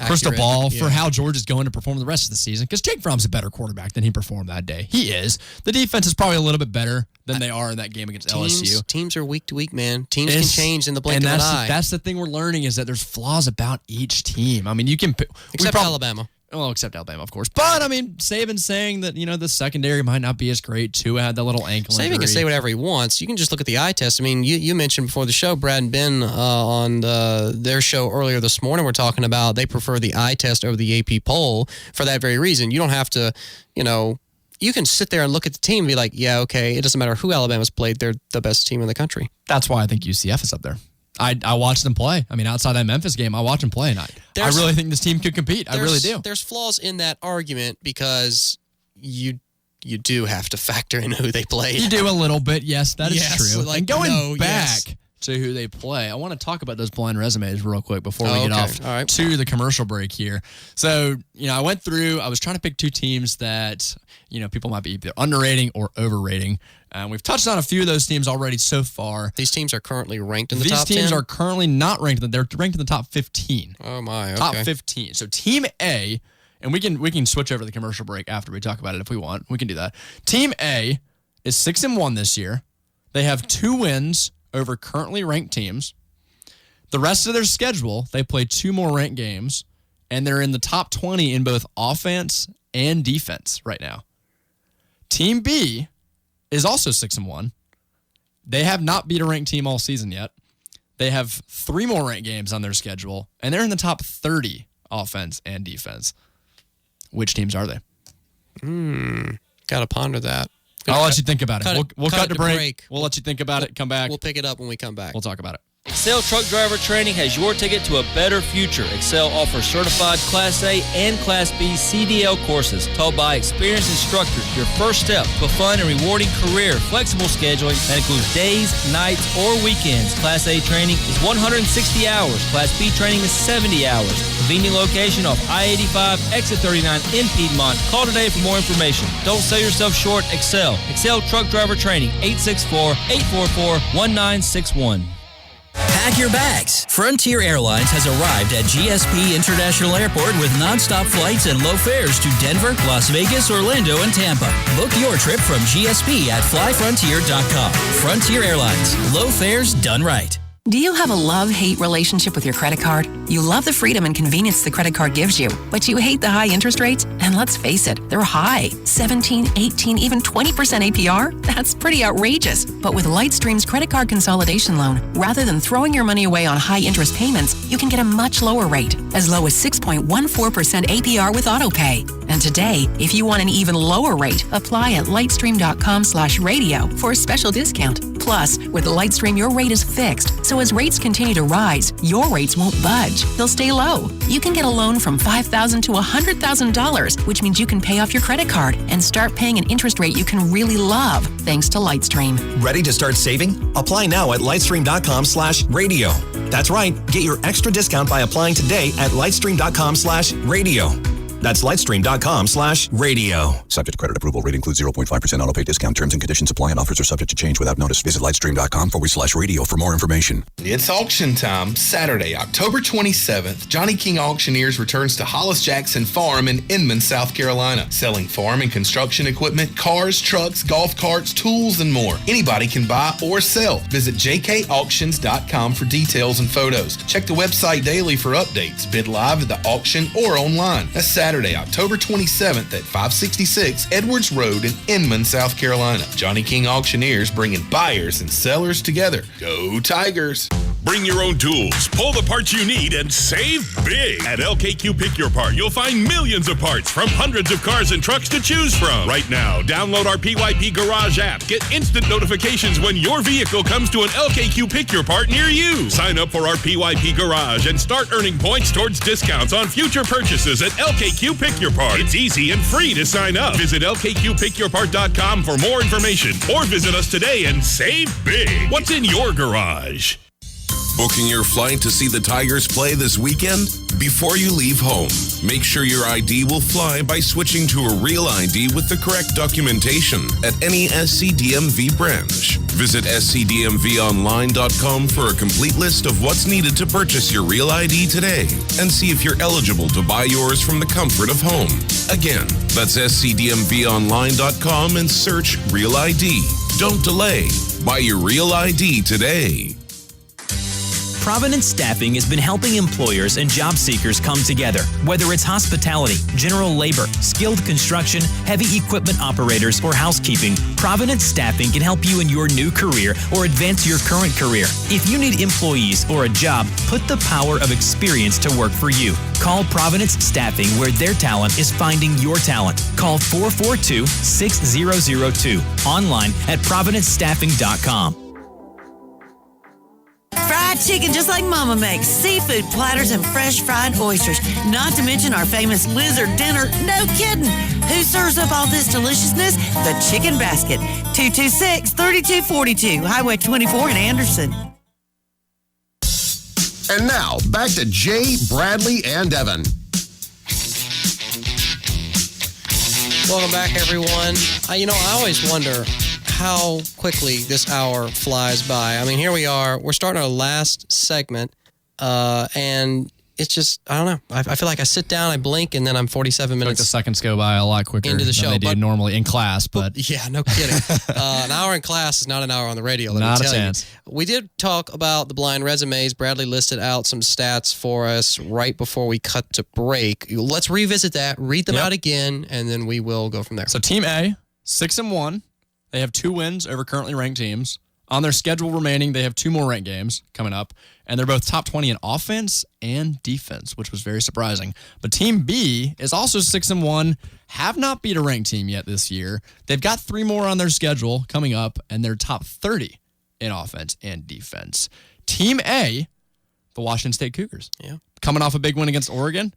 crystal ball for how Georgia's going to perform the rest of the season because Jake Fromm's a better quarterback than he performed that day. He is. The defense is probably a little bit better than they are in that game against LSU. Teams are week to week, man. Teams can change in the blink of an eye. That's the thing we're learning is that there's flaws about each team. I mean, you can... Except Alabama. Well, except Alabama, of course. But, Saban's saying that, the secondary might not be as great. Tua had that little ankle injury. Saban can say whatever he wants. You can just look at the eye test. You mentioned before the show, Brad and Ben on their show earlier this morning, we're talking about they prefer the eye test over the AP poll for that very reason. You don't have to, you can sit there and look at the team and be like, yeah, okay, it doesn't matter who Alabama's played. They're the best team in the country. That's why I think UCF is up there. I watched them play. Outside that Memphis game, I watched them play, and I really think this team could compete. I really do. There's flaws in that argument because you do have to factor in who they play. You do a little bit, yes, that is true. Like, and going back to who they play, I want to talk about those blind resumes real quick before we get off to the commercial break here. So, I went through, I was trying to pick 2 teams that, people might be either underrating or overrating. We've touched on a few of those teams already so far. These teams are currently ranked in the top 10? These teams are currently not ranked. They're ranked in the top 15. Oh, my. Okay. Top 15. So Team A, and we can switch over to the commercial break after we talk about it if we want. We can do that. Team A is 6-1 this year. They have 2 wins over currently ranked teams. The rest of their schedule, they play 2 more ranked games, and they're in the top 20 in both offense and defense right now. Team B is also 6-1. They have not beat a ranked team all season yet. They have 3 more ranked games on their schedule, and they're in the top 30 offense and defense. Which teams are they? Got to ponder that. I'll let you think about it. We'll cut to break. We'll let you think about it. Come back. We'll pick it up when we come back. We'll talk about it. Excel Truck Driver Training has your ticket to a better future. Excel offers certified Class A and Class B CDL courses taught by experienced instructors. Your first step to a fun and rewarding career. Flexible scheduling that includes days, nights, or weekends. Class A training is 160 hours. Class B training is 70 hours. Convenient location off I-85, exit 39 in Piedmont. Call today for more information. Don't sell yourself short. Excel. Excel Truck Driver Training, 864-844-1961. Pack your bags. Frontier Airlines has arrived at GSP International Airport with nonstop flights and low fares to Denver, Las Vegas, Orlando, and Tampa. Book your trip from GSP at flyfrontier.com. Frontier Airlines. Low fares done right. Do you have a love-hate relationship with your credit card? You love the freedom and convenience the credit card gives you, but you hate the high interest rates? And let's face it, they're high. 17, 18, even 20% APR? That's pretty outrageous. But with Lightstream's credit card consolidation loan, rather than throwing your money away on high interest payments, you can get a much lower rate, as low as 6.14% APR with AutoPay. And today, if you want an even lower rate, apply at lightstream.com/radio for a special discount. Plus, with Lightstream, your rate is fixed. So as rates continue to rise, your rates won't budge. They'll stay low. You can get a loan from $5,000 to $100,000, which means you can pay off your credit card and start paying an interest rate you can really love, thanks to Lightstream. Ready to start saving? Apply now at lightstream.com/radio. That's right. Get your extra discount by applying today at lightstream.com/radio. That's lightstream.com/radio. Subject to credit approval. Rate includes 0.5% auto pay discount. Terms and conditions apply, and offers are subject to change without notice. Visit lightstream.com/radio for more information. It's auction time. Saturday, October 27th, Johnny King Auctioneers returns to Hollis Jackson Farm in Inman, South Carolina, selling farm and construction equipment, cars, trucks, golf carts, tools, and more. Anybody can buy or sell. Visit jkauctions.com for details and photos. Check the website daily for updates. Bid live at the auction or online. That's Saturday, October 27th at 566 Edwards Road in Inman, South Carolina. Johnny King Auctioneers bringing buyers and sellers together. Go Tigers! Bring your own tools, pull the parts you need, and save big. At LKQ Pick Your Part, you'll find millions of parts from hundreds of cars and trucks to choose from. Right now, download our PYP Garage app. Get instant notifications when your vehicle comes to an LKQ Pick Your Part near you. Sign up for our PYP Garage and start earning points towards discounts on future purchases at LKQ Pick Your Part. It's easy and free to sign up. Visit LKQPickYourPart.com for more information, or visit us today and save big. What's in your garage? Booking your flight to see the Tigers play this weekend? Before you leave home, make sure your ID will fly by switching to a real ID with the correct documentation at any SCDMV branch. Visit scdmvonline.com for a complete list of what's needed to purchase your real ID today and see if you're eligible to buy yours from the comfort of home. Again, that's scdmvonline.com and search Real ID. Don't delay. Buy your real ID today. Providence Staffing has been helping employers and job seekers come together. Whether it's hospitality, general labor, skilled construction, heavy equipment operators, or housekeeping, Providence Staffing can help you in your new career or advance your current career. If you need employees or a job, put the power of experience to work for you. Call Providence Staffing, where their talent is finding your talent. Call 442-6002. Online at providencestaffing.com. Fried chicken just like Mama makes. Seafood platters and fresh fried oysters. Not to mention our famous lizard dinner. No kidding. Who serves up all this deliciousness? The Chicken Basket. 226-3242. Highway 24 in Anderson. And now, back to Jay, Bradley, and Evan. Welcome back, everyone. I always wonder how quickly this hour flies by. I mean, here we are. We're starting our last segment, and it's just, I don't know. I feel like I sit down, I blink, and then I'm 47 minutes. Like the seconds go by a lot quicker into the show, than they do normally in class. But yeah, no kidding. An hour in class is not an hour on the radio. Let me tell you. We did talk about the blind resumes. Bradley listed out some stats for us right before we cut to break. Let's revisit that, read them out again, and then we will go from there. So Team A, 6-1. They have 2 wins over currently ranked teams. On their schedule remaining, they have 2 more ranked games coming up, and they're both top 20 in offense and defense, which was very surprising. But Team B is also 6-1, have not beat a ranked team yet this year. They've got 3 more on their schedule coming up, and they're top 30 in offense and defense. Team A, the Washington State Cougars. Yeah. Coming off a big win against Oregon.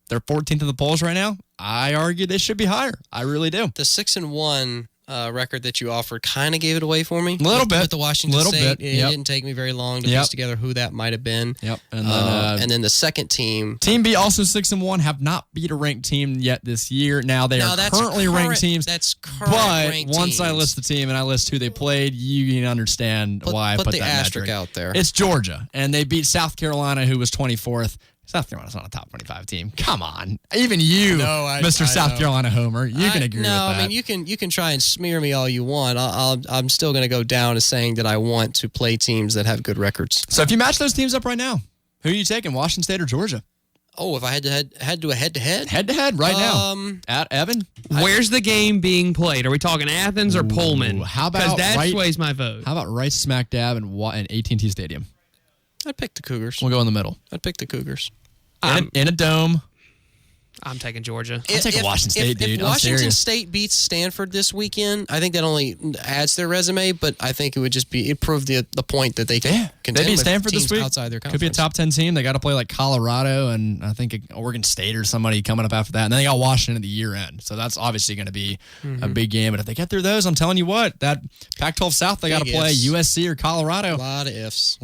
They're 14th in the polls right now. I argue they should be higher. I really do. The 6-1 record that you offered kind of gave it away for me. A little bit. With the Washington State. Bit. It didn't take me very long to piece together who that might have been. Yep. And then the second team. Team B, also 6-1, have not beat a ranked team yet this year. Now they are currently ranked teams. That's current but ranked once teams. I list the team and I list who they played, you can understand why I put the that asterisk metric out there. It's Georgia, and they beat South Carolina, who was 24th. South Carolina's not a top 25 team. Come on. Even you, Mr. South Carolina homer, you can agree with that. No, I mean, you can try and smear me all you want. I'm still going to go down as saying that I want to play teams that have good records. So if you match those teams up right now, who are you taking, Washington State or Georgia? Oh, if I had to do a head-to-head? Head-to-head right now. At Evan? Where's the game being played? Are we talking Athens or Pullman? How about Because that sways my vote. How about right smack dab in AT&T Stadium? I'd pick the Cougars. We'll go in the middle. I'd pick the Cougars. In a dome. I'm taking Georgia. I'm taking Washington State, dude. If Washington State beats Stanford this weekend, I think that only adds to their resume, but I think it proved the point that they can contend they beat with Stanford teams this week. outside their conference. Could be a top 10 team. They got to play like Colorado and I think Oregon State or somebody coming up after that. And then they got Washington at the year end. So that's obviously going to be a big game. But if they get through those, I'm telling you what, that Pac-12 South, they got to play USC or Colorado. A lot of ifs.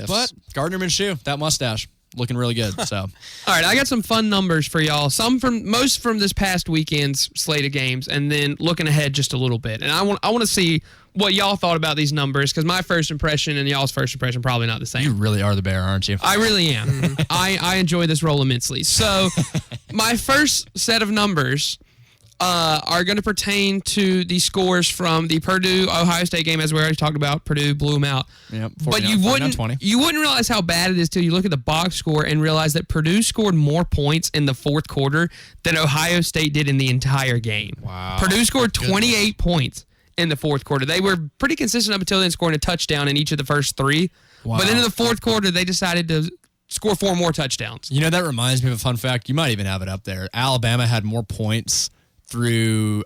But Gardner Minshew, that mustache. Looking really good. So, all right, I got some fun numbers for y'all. Most from this past weekend's slate of games, and then looking ahead just a little bit. And I want to see what y'all thought about these numbers because my first impression and y'all's first impression probably not the same. You really are the bear, aren't you? I really am. I enjoy this role immensely. So, my first set of numbers are going to pertain to the scores from the Purdue-Ohio State game, as we already talked about. Purdue blew them out. Yep, but you wouldn't realize how bad it is till you look at the box score and realize that Purdue scored more points in the fourth quarter than Ohio State did in the entire game. Wow. Purdue scored 28 points in the fourth quarter. They were pretty consistent up until then, scoring a touchdown in each of the first three. Wow. But then in the fourth quarter, they decided to score 4 more touchdowns. You know, that reminds me of a fun fact. You might even have it up there. Alabama had more points through,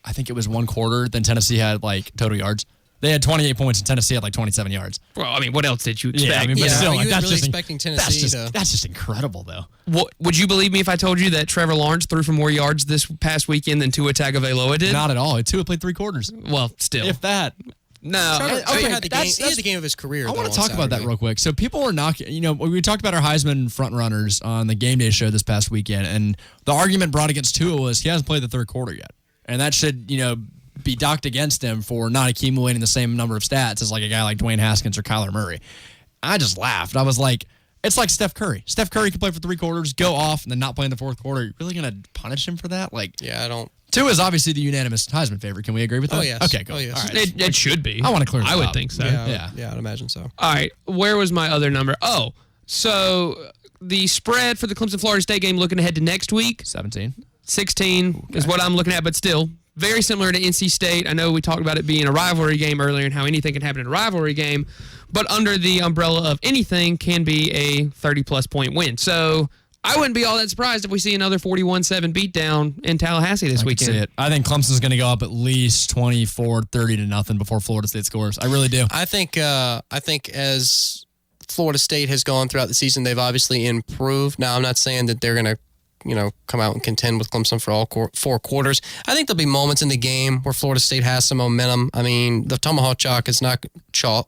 I think it was one quarter, than Tennessee had like total yards. They had 28 points and Tennessee had like 27 yards. Well, I mean, what else did you expect? Yeah, I mean, but still, like, that's really just expecting Tennessee that's just incredible, though. What, would you believe me if I told you that Trevor Lawrence threw for more yards this past weekend than Tua Tagovailoa did? Not at all. Tua played 3 quarters. Well, still. If that. No. He had the game of his career. I want to talk about that real quick. So people were knocking, we talked about our Heisman front runners on the Game Day show this past weekend, and the argument brought against Tua was he hasn't played the third quarter yet. And that should, be docked against him for not accumulating the same number of stats as like a guy like Dwayne Haskins or Kyler Murray. I just laughed. I was like, it's like Steph Curry. Steph Curry can play for 3 quarters, go off, and then not play in the fourth quarter. You're really going to punish him for that? Like, yeah, I don't. Tua is obviously the unanimous Heisman favorite. Can we agree with that? Oh, yes. Okay, cool. Oh, yes. All right. It should be. I want to clear I this would up. think so. Yeah, I'd imagine so. All right. Where was my other number? Oh, so the spread for the Clemson-Florida State game looking ahead to next week? 16 is what I'm looking at, but still very similar to NC State. I know we talked about it being a rivalry game earlier and how anything can happen in a rivalry game, but under the umbrella of anything can be a 30-plus point win. So I wouldn't be all that surprised if we see another 41-7 beatdown in Tallahassee this weekend. See it. I think Clemson's going to go up at least 24-30-0 before Florida State scores. I really do. I think as Florida State has gone throughout the season, they've obviously improved. Now, I'm not saying that they're going to come out and contend with Clemson for all 4 quarters. I think there'll be moments in the game where Florida State has some momentum. I mean, the tomahawk chop is not chop,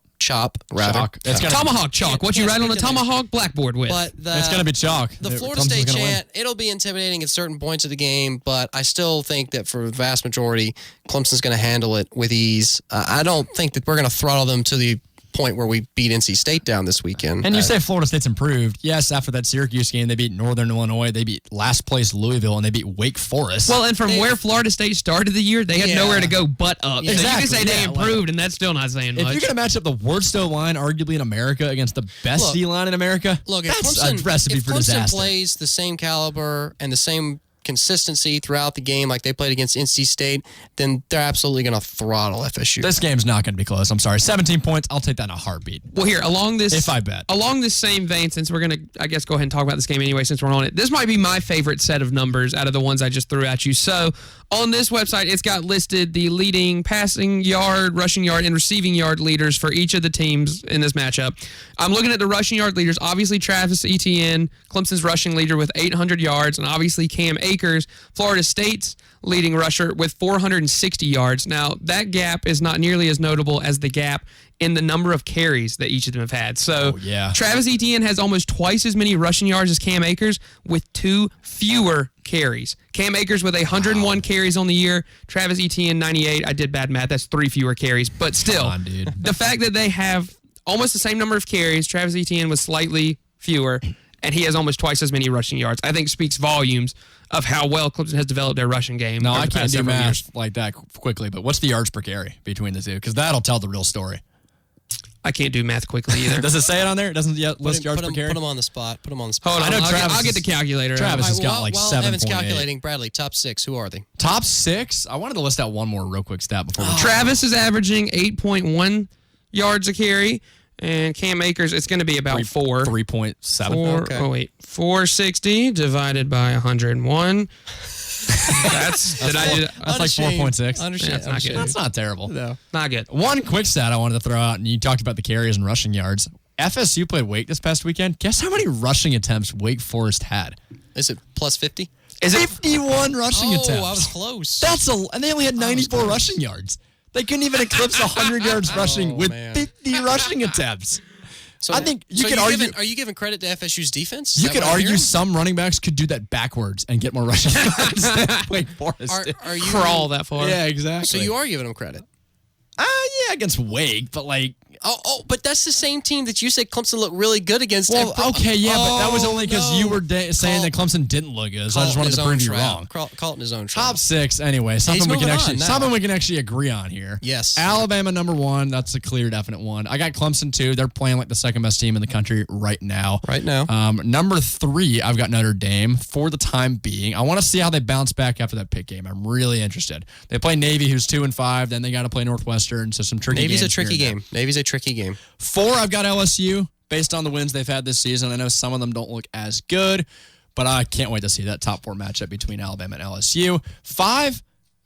rather. It's tomahawk chalk. What you write on a tomahawk blackboard with. But it's going to be chalk. The Florida State chant, it'll be intimidating at certain points of the game, but I still think that for the vast majority, Clemson's going to handle it with ease. I don't think that we're going to throttle them to the point where we beat NC State down this weekend. And you say Florida State's improved. Yes, after that Syracuse game, they beat Northern Illinois, they beat last place Louisville, and they beat Wake Forest. Well, and from where Florida State started the year, they had nowhere to go but up. Exactly. So you can say they improved, and that's still not saying much. If you're going to match up the worst O-line, arguably in America, against the best D-line in America, that's a recipe for Clemson disaster. plays the same caliber and the same consistency throughout the game like they played against NC State, then they're absolutely going to throttle FSU. This game's not going to be close. I'm sorry. 17 points. I'll take that in a heartbeat. Well, here, along this same vein, since we're going to, I guess, go ahead and talk about this game anyway, since we're on it, this might be my favorite set of numbers out of the ones I just threw at you. So on this website, it's got listed the leading passing yard, rushing yard, and receiving yard leaders for each of the teams in this matchup. I'm looking at the rushing yard leaders. Obviously, Travis Etienne, Clemson's rushing leader with 800 yards, and obviously Cam Akers, Florida State's leading rusher with 460 yards. Now, that gap is not nearly as notable as the gap in the number of carries that each of them have had. So Travis Etienne has almost twice as many rushing yards as Cam Akers with 2 fewer carries. Cam Akers with 101 carries on the year. Travis Etienne, 98. I did bad math. That's 3 fewer carries. But still, the fact that they have almost the same number of carries, Travis Etienne was slightly fewer, and he has almost twice as many rushing yards, I think speaks volumes of how well Clemson has developed their rushing game. No, I can't do math like that quickly, but what's the yards per carry between the two? Because that'll tell the real story. I can't do math quickly either. Does it say it on there? It doesn't list yards per carry? Put him on the spot. Hold on, I know I'll get the calculator. Travis has got like 7.8. While Evan's calculating, Bradley, top 6, who are they? Top 6? I wanted to list out one more real quick stat before we Travis is averaging 8.1 yards a carry, and Cam Akers, it's going to be about 3.7. 460 divided by 101. That's like 4.6. That's not good. That's not terrible. No, not good. One quick stat I wanted to throw out, and you talked about the carries and rushing yards. FSU played Wake this past weekend. Guess how many rushing attempts Wake Forest had? Is it plus 50? Is it 51 rushing attempts? Oh, I was close. And they only had 94 rushing yards. They couldn't even eclipse 100 yards rushing with 50 rushing attempts. So I think you could argue. Are you giving credit to FSU's defense? You could argue some running backs could do that backwards and get more rushing yards than Wake Forest. Are you crawl that far? Yeah, exactly. So you are giving them credit? Yeah, against Wake, but like. But that's the same team that you said Clemson looked really good against. Well, okay, yeah, but that was only because you were saying that Clemson didn't look good, so I just wanted to prove you wrong. Call it in his own trap. Top 6, anyway. Something we can actually agree on here. Yes. Alabama number 1. That's a clear, definite one. I got Clemson 2. They're playing like the second best team in the country right now. Number 3, I've got Notre Dame for the time being. I want to see how they bounce back after that Pitt game. I'm really interested. They play Navy, who's 2-5. Then they got to play Northwestern, so some tricky games. Navy's a tricky game. Navy's a tricky game. 4, I've got LSU based on the wins they've had this season. I know some of them don't look as good, but I can't wait to see that top 4 matchup between Alabama and LSU. 5,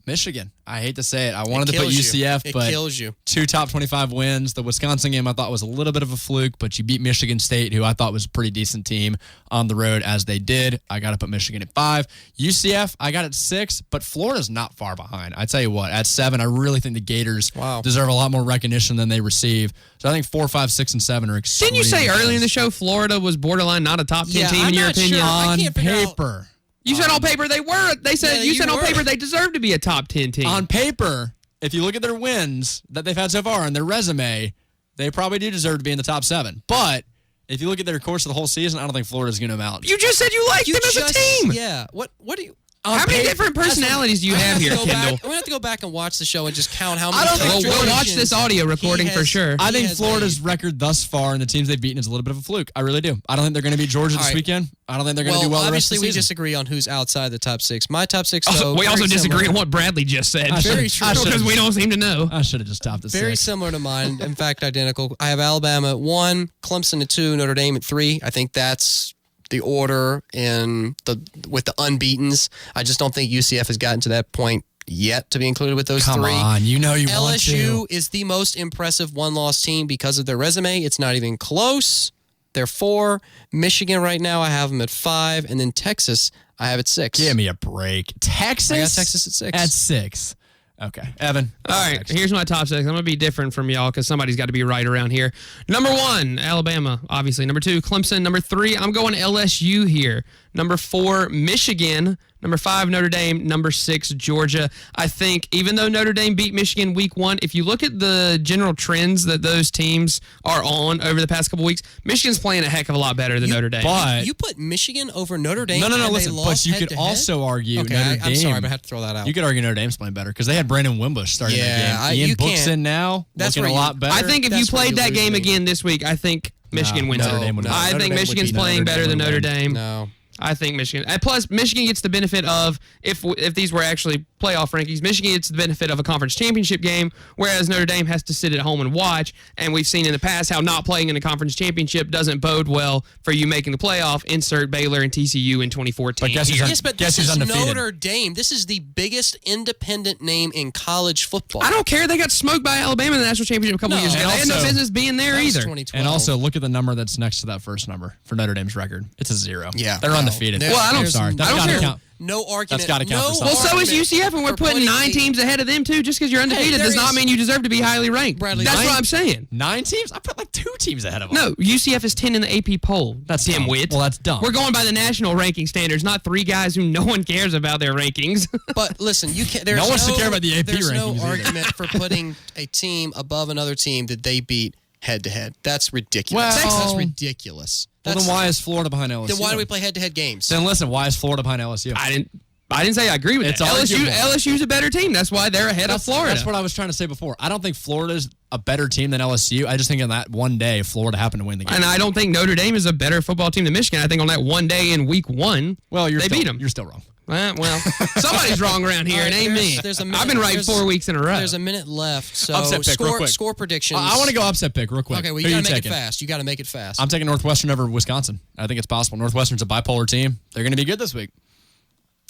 Michigan. I hate to say it. I wanted to put UCF, but kills you. 2 top 25 wins. The Wisconsin game I thought was a little bit of a fluke, but you beat Michigan State, who I thought was a pretty decent team on the road as they did. I got to put Michigan at 5. UCF, I got at 6, but Florida's not far behind. I tell you what, at 7, I really think the Gators deserve a lot more recognition than they receive. So I think 4, 5, 6, and 7 are extremely. Didn't you say earlier in the show Florida was borderline not a top 10 team in your opinion? Sure. On paper. You said on paper they were. They said you said on paper they deserve to be a top 10 team. On paper, if you look at their wins that they've had so far and their resume, they probably do deserve to be in the top 7. But if you look at their course of the whole season, I don't think Florida's going to amount. You just said you liked them as a team. Yeah. What do you? How many different personalities do you have here, Kendall? I'm going to have to go back and watch the show and just count how many. We'll watch this audio recording for sure. I think Florida's record thus far and the teams they've beaten is a little bit of a fluke. I really do. I don't think they're going to beat Georgia this weekend. I don't think they're going to do well the rest of the season. Obviously, we disagree on who's outside the top 6. My top 6, though. We also disagree on what Bradley just said. Very true. Because we don't seem to know. I should have just stopped at 6. Very similar to mine. In fact, identical. I have Alabama at 1, Clemson at 2, Notre Dame at 3. I think that's the order with the unbeatens. I just don't think UCF has gotten to that point yet to be included with those 3. Come on, you know you want to. LSU is the most impressive one-loss team because of their resume. It's not even close. They're 4. Michigan right now, I have them at 5. And then Texas, I have at 6. Give me a break. Texas? I got Texas at 6. At 6. Okay. Evan. All right, here's my top 6. I'm going to be different from y'all because somebody's got to be right around here. Number 1, Alabama, obviously. Number 2, Clemson. Number 3, I'm going LSU here. Number 4, Michigan. Number 5, Notre Dame. Number 6, Georgia. I think even though Notre Dame beat Michigan week 1, if you look at the general trends that those teams are on over the past couple weeks, Michigan's playing a heck of a lot better than Notre Dame. But you put Michigan over Notre Dame. No. Listen, but you could also argue Notre Dame. I'm sorry, but I have to throw that out. You could argue Notre Dame's playing better because they had Brandon Wimbush starting that game. Ian Book's in now. That's looking a lot better. I think if you played that game again this week, I think Michigan wins it. I think Michigan's playing better than Notre Dame. No. I think Michigan. And plus, Michigan gets the benefit of, if these were actually playoff rankings, Michigan gets the benefit of a conference championship game, whereas Notre Dame has to sit at home and watch. And we've seen in the past how not playing in a conference championship doesn't bode well for you making the playoff. Insert Baylor and TCU in 2014. But This is undefeated. Notre Dame. This is the biggest independent name in college football. I don't care. They got smoked by Alabama in the national championship a couple years ago. They had no business being there either. And also, look at the number that's next to that first number for Notre Dame's record. It's a 0. Yeah. They're undefeated. Well, I don't. Sorry. I don't care. Count. No argument. That's got to count for Well, something. so is UCF, and we're putting 9 teams ahead of them too. Just because you're undefeated does not mean you deserve to be highly ranked. Bradley, That's what I'm saying. 9 teams? I put like 2 teams ahead of them. No, UCF is 10 in the AP poll. That's dimwit. dumb. Well, that's dumb. We're going by the national ranking standards, not 3 guys who no one cares about their rankings. But listen, you can't. There's No one should care about the AP There's no rankings either. argument for putting a team above another team that they beat head to head. That's ridiculous. Well- That's ridiculous. Well, then why is Florida behind LSU? Then why do we play head to head games? Then listen, why is Florida behind LSU? I didn't say I agree with It's that. arguable. LSU's a better team. That's why they're ahead of Florida. That's what I was trying to say before. I don't think Florida's a better team than LSU. I just think in that one day, Florida happened to win the game. And I don't think Notre Dame is a better football team than Michigan. I think on that one day in week 1, they beat them. You're still wrong. Well, somebody's wrong around here. It ain't me. I've been right 4 weeks in a row. There's a minute left. So Upset pick, real quick. score predictions. I want to go upset pick real quick. Okay, well, Who you are got to make taking? it fast. You got to make it fast. I'm taking Northwestern over Wisconsin. I think it's possible. Northwestern's a bipolar team. They're going to be good this week.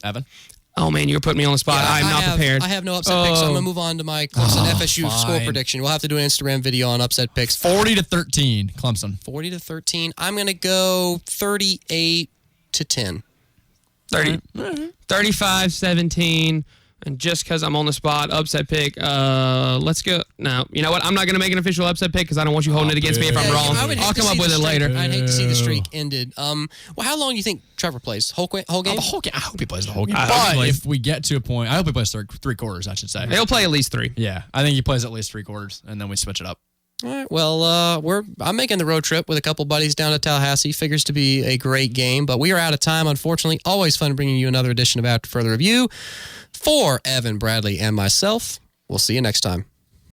Evan? Oh, man, you're putting me on the spot. I'm not prepared. I have no upset picks, so I'm going to move on to my Clemson FSU score fine. prediction. We'll have to do an Instagram video on upset picks. 40-13, Clemson. 40-13. I'm going to go 38-10. 35-17. And just because I'm on the spot, upset pick. Let's go. No, you know what? I'm not going to make an official upset pick because I don't want you holding it against me if I'm wrong. I'll come up with it later. I'd hate to see the streak ended. Well, how long do you think Trevor plays? Whole game? The whole game. I hope he plays the whole game. I hope he But plays. if we get to a point, I hope he plays 3 quarters, I should say. He'll play at least 3. Yeah, I think he plays at least 3 quarters, and then we switch it up. All right. Well, I'm making the road trip with a couple buddies down to Tallahassee. Figures to be a great game, but we are out of time, unfortunately. Always fun bringing you another edition of After Further Review. For Evan, Bradley, and myself, we'll see you next time.